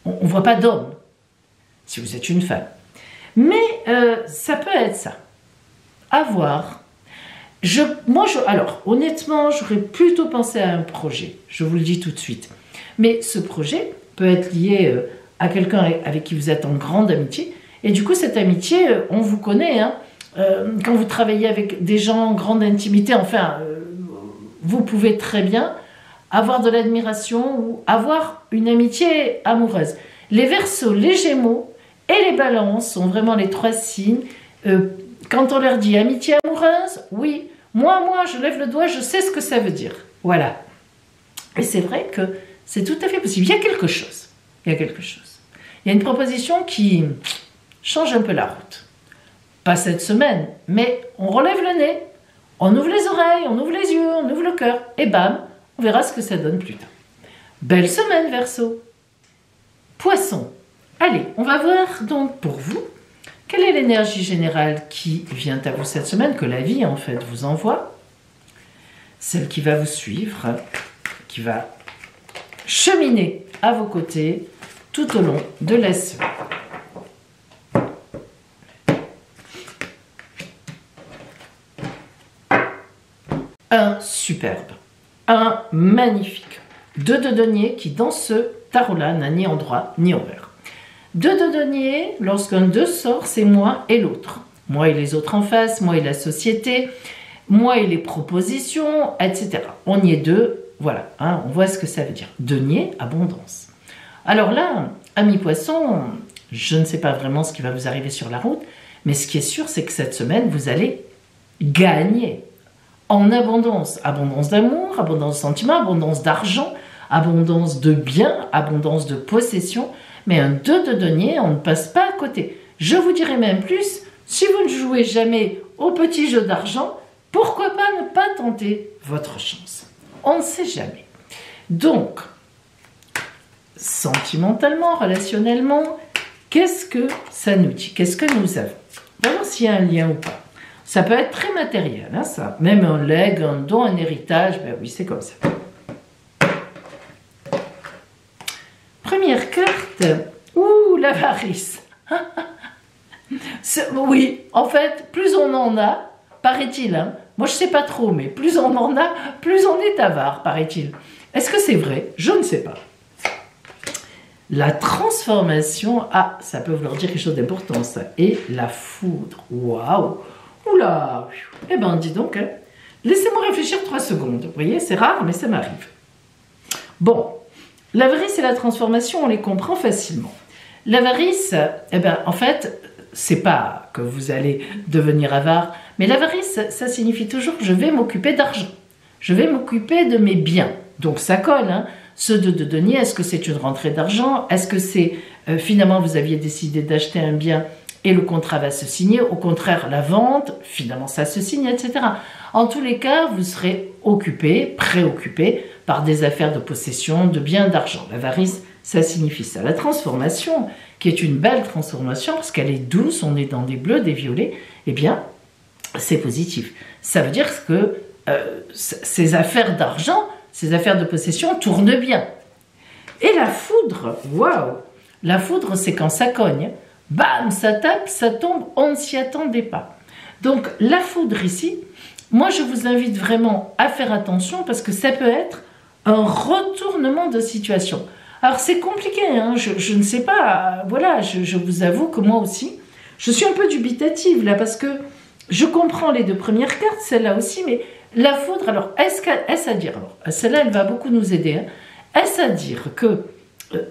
On ne voit pas d'homme, si vous êtes une femme. Mais ça peut être ça. À voir. Alors, honnêtement, j'aurais plutôt pensé à un projet. Je vous le dis tout de suite. Mais ce projet peut être lié à quelqu'un avec qui vous êtes en grande amitié. Et du coup, cette amitié, on vous connaît. Hein, quand vous travaillez avec des gens en grande intimité, enfin, vous pouvez très bien avoir de l'admiration ou avoir une amitié amoureuse. Les Verseaux, les Gémeaux et les Balances sont vraiment les 3 signes. Quand on leur dit amitié amoureuse, oui, moi, je lève le doigt, je sais ce que ça veut dire. Voilà. Et c'est vrai que c'est tout à fait possible. Il y a quelque chose. Il y a quelque chose. Il y a une proposition qui change un peu la route. Pas cette semaine, mais on relève le nez, on ouvre les oreilles, on ouvre les yeux, on ouvre le cœur, et bam, on verra ce que ça donne plus tard. Belle semaine, Verseau. Poisson. Allez, on va voir donc pour vous, quelle est l'énergie générale qui vient à vous cette semaine, que la vie en fait vous envoie, celle qui va vous suivre, qui va cheminer à vos côtés tout au long de la semaine. Un superbe, un magnifique, 2 de denier qui dans ce tarot-là n'a ni endroit ni envers. 2 de denier, lorsqu'un 2 sort, c'est moi et l'autre. Moi et les autres en face, moi et la société, moi et les propositions, etc. On y est 2, voilà, hein, on voit ce que ça veut dire. Denier, abondance. Alors là, amis poissons, je ne sais pas vraiment ce qui va vous arriver sur la route, mais ce qui est sûr, c'est que cette semaine, vous allez gagner en abondance. Abondance d'amour, abondance de sentiments, abondance d'argent, abondance de biens, abondance de possessions. Mais un 2 de denier, on ne passe pas à côté. Je vous dirai même plus, si vous ne jouez jamais au petit jeu d'argent, pourquoi pas ne pas tenter votre chance? On ne sait jamais. Donc, sentimentalement, relationnellement, qu'est-ce que ça nous dit? Qu'est-ce que nous avons? On va voir s'il y a un lien ou pas. Ça peut être très matériel, hein, ça. Même un legs, un don, un héritage, ben oui, c'est comme ça. Première carte, ouh, l'avarice. Oui, en fait, plus on en a, paraît-il, hein, moi je sais pas trop, mais plus on en a, plus on est avare, paraît-il. Est-ce que c'est vrai? Je ne sais pas. La transformation, ah, ça peut vouloir dire quelque chose d'important, ça. Et la foudre, waouh, oula, eh ben, dis donc, hein. Laissez-moi réfléchir 3 secondes. Vous voyez, c'est rare, mais ça m'arrive. Bon, l'avarice et la transformation, on les comprend facilement. L'avarice, eh ben, en fait, c'est pas que vous allez devenir avare, mais l'avarice, ça signifie toujours je vais m'occuper d'argent. Je vais m'occuper de mes biens. Donc ça colle, hein. Ceux de deniers, est-ce que c'est une rentrée d'argent? Est-ce que c'est finalement vous aviez décidé d'acheter un bien et le contrat va se signer? Au contraire, la vente, finalement ça se signe, etc. En tous les cas, vous serez occupé, préoccupé par des affaires de possession, de biens, d'argent. L'avarice, ça signifie ça. La transformation, qui est une belle transformation parce qu'elle est douce, on est dans des bleus, des violets, eh bien, c'est positif. Ça veut dire que ces affaires d'argent, ces affaires de possession tournent bien. Et la foudre, waouh! La foudre, c'est quand ça cogne. Bam, ça tape, ça tombe, on ne s'y attendait pas. Donc, la foudre ici, moi, je vous invite vraiment à faire attention parce que ça peut être un retournement de situation. Alors, c'est compliqué, hein, je ne sais pas, voilà, je vous avoue que moi aussi, je suis un peu dubitative là parce que je comprends les 2 premières cartes, celle-là aussi, mais la foudre, alors, est-ce à dire, alors, celle-là, elle va beaucoup nous aider, hein, est-ce à dire que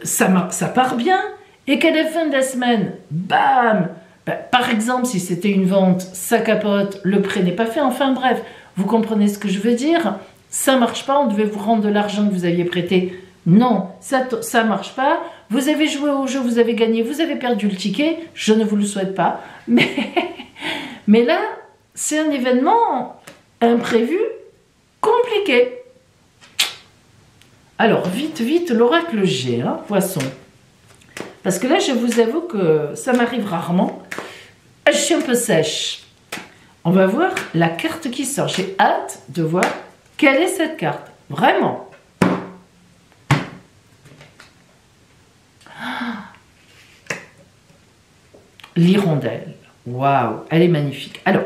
ça part bien et qu'à la fin de la semaine, bam, ben, par exemple, si c'était une vente, ça capote, le prêt n'est pas fait, enfin bref, vous comprenez ce que je veux dire? Ça marche pas, on devait vous rendre de l'argent que vous aviez prêté. Non, ça marche pas. Vous avez joué au jeu, vous avez gagné, vous avez perdu le ticket. Je ne vous le souhaite pas. Mais là, c'est un événement imprévu, compliqué. Alors, vite, vite, l'oracle G, hein, poisson. Parce que là, je vous avoue que ça m'arrive rarement. Je suis un peu sèche. On va voir la carte qui sort. J'ai hâte de voir quelle est cette carte. Vraiment. L'hirondelle. Waouh, elle est magnifique. Alors,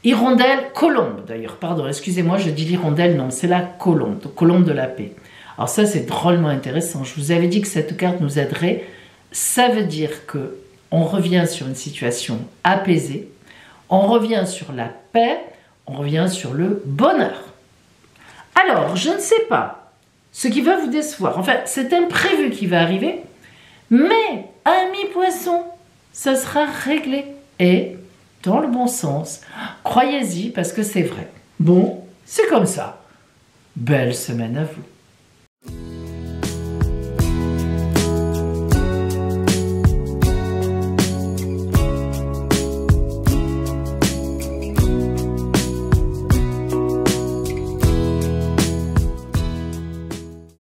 hirondelle, colombe d'ailleurs, pardon, excusez-moi, je dis l'hirondelle, non, c'est la colombe, colombe de la paix. Alors ça, c'est drôlement intéressant. Je vous avais dit que cette carte nous aiderait. Ça veut dire que on revient sur une situation apaisée, on revient sur la paix, on revient sur le bonheur. Alors, je ne sais pas ce qui va vous décevoir. Enfin, c'est imprévu qui va arriver, mais ami poisson, ça sera réglé. Et dans le bon sens, croyez-y parce que c'est vrai. Bon, c'est comme ça. Belle semaine à vous.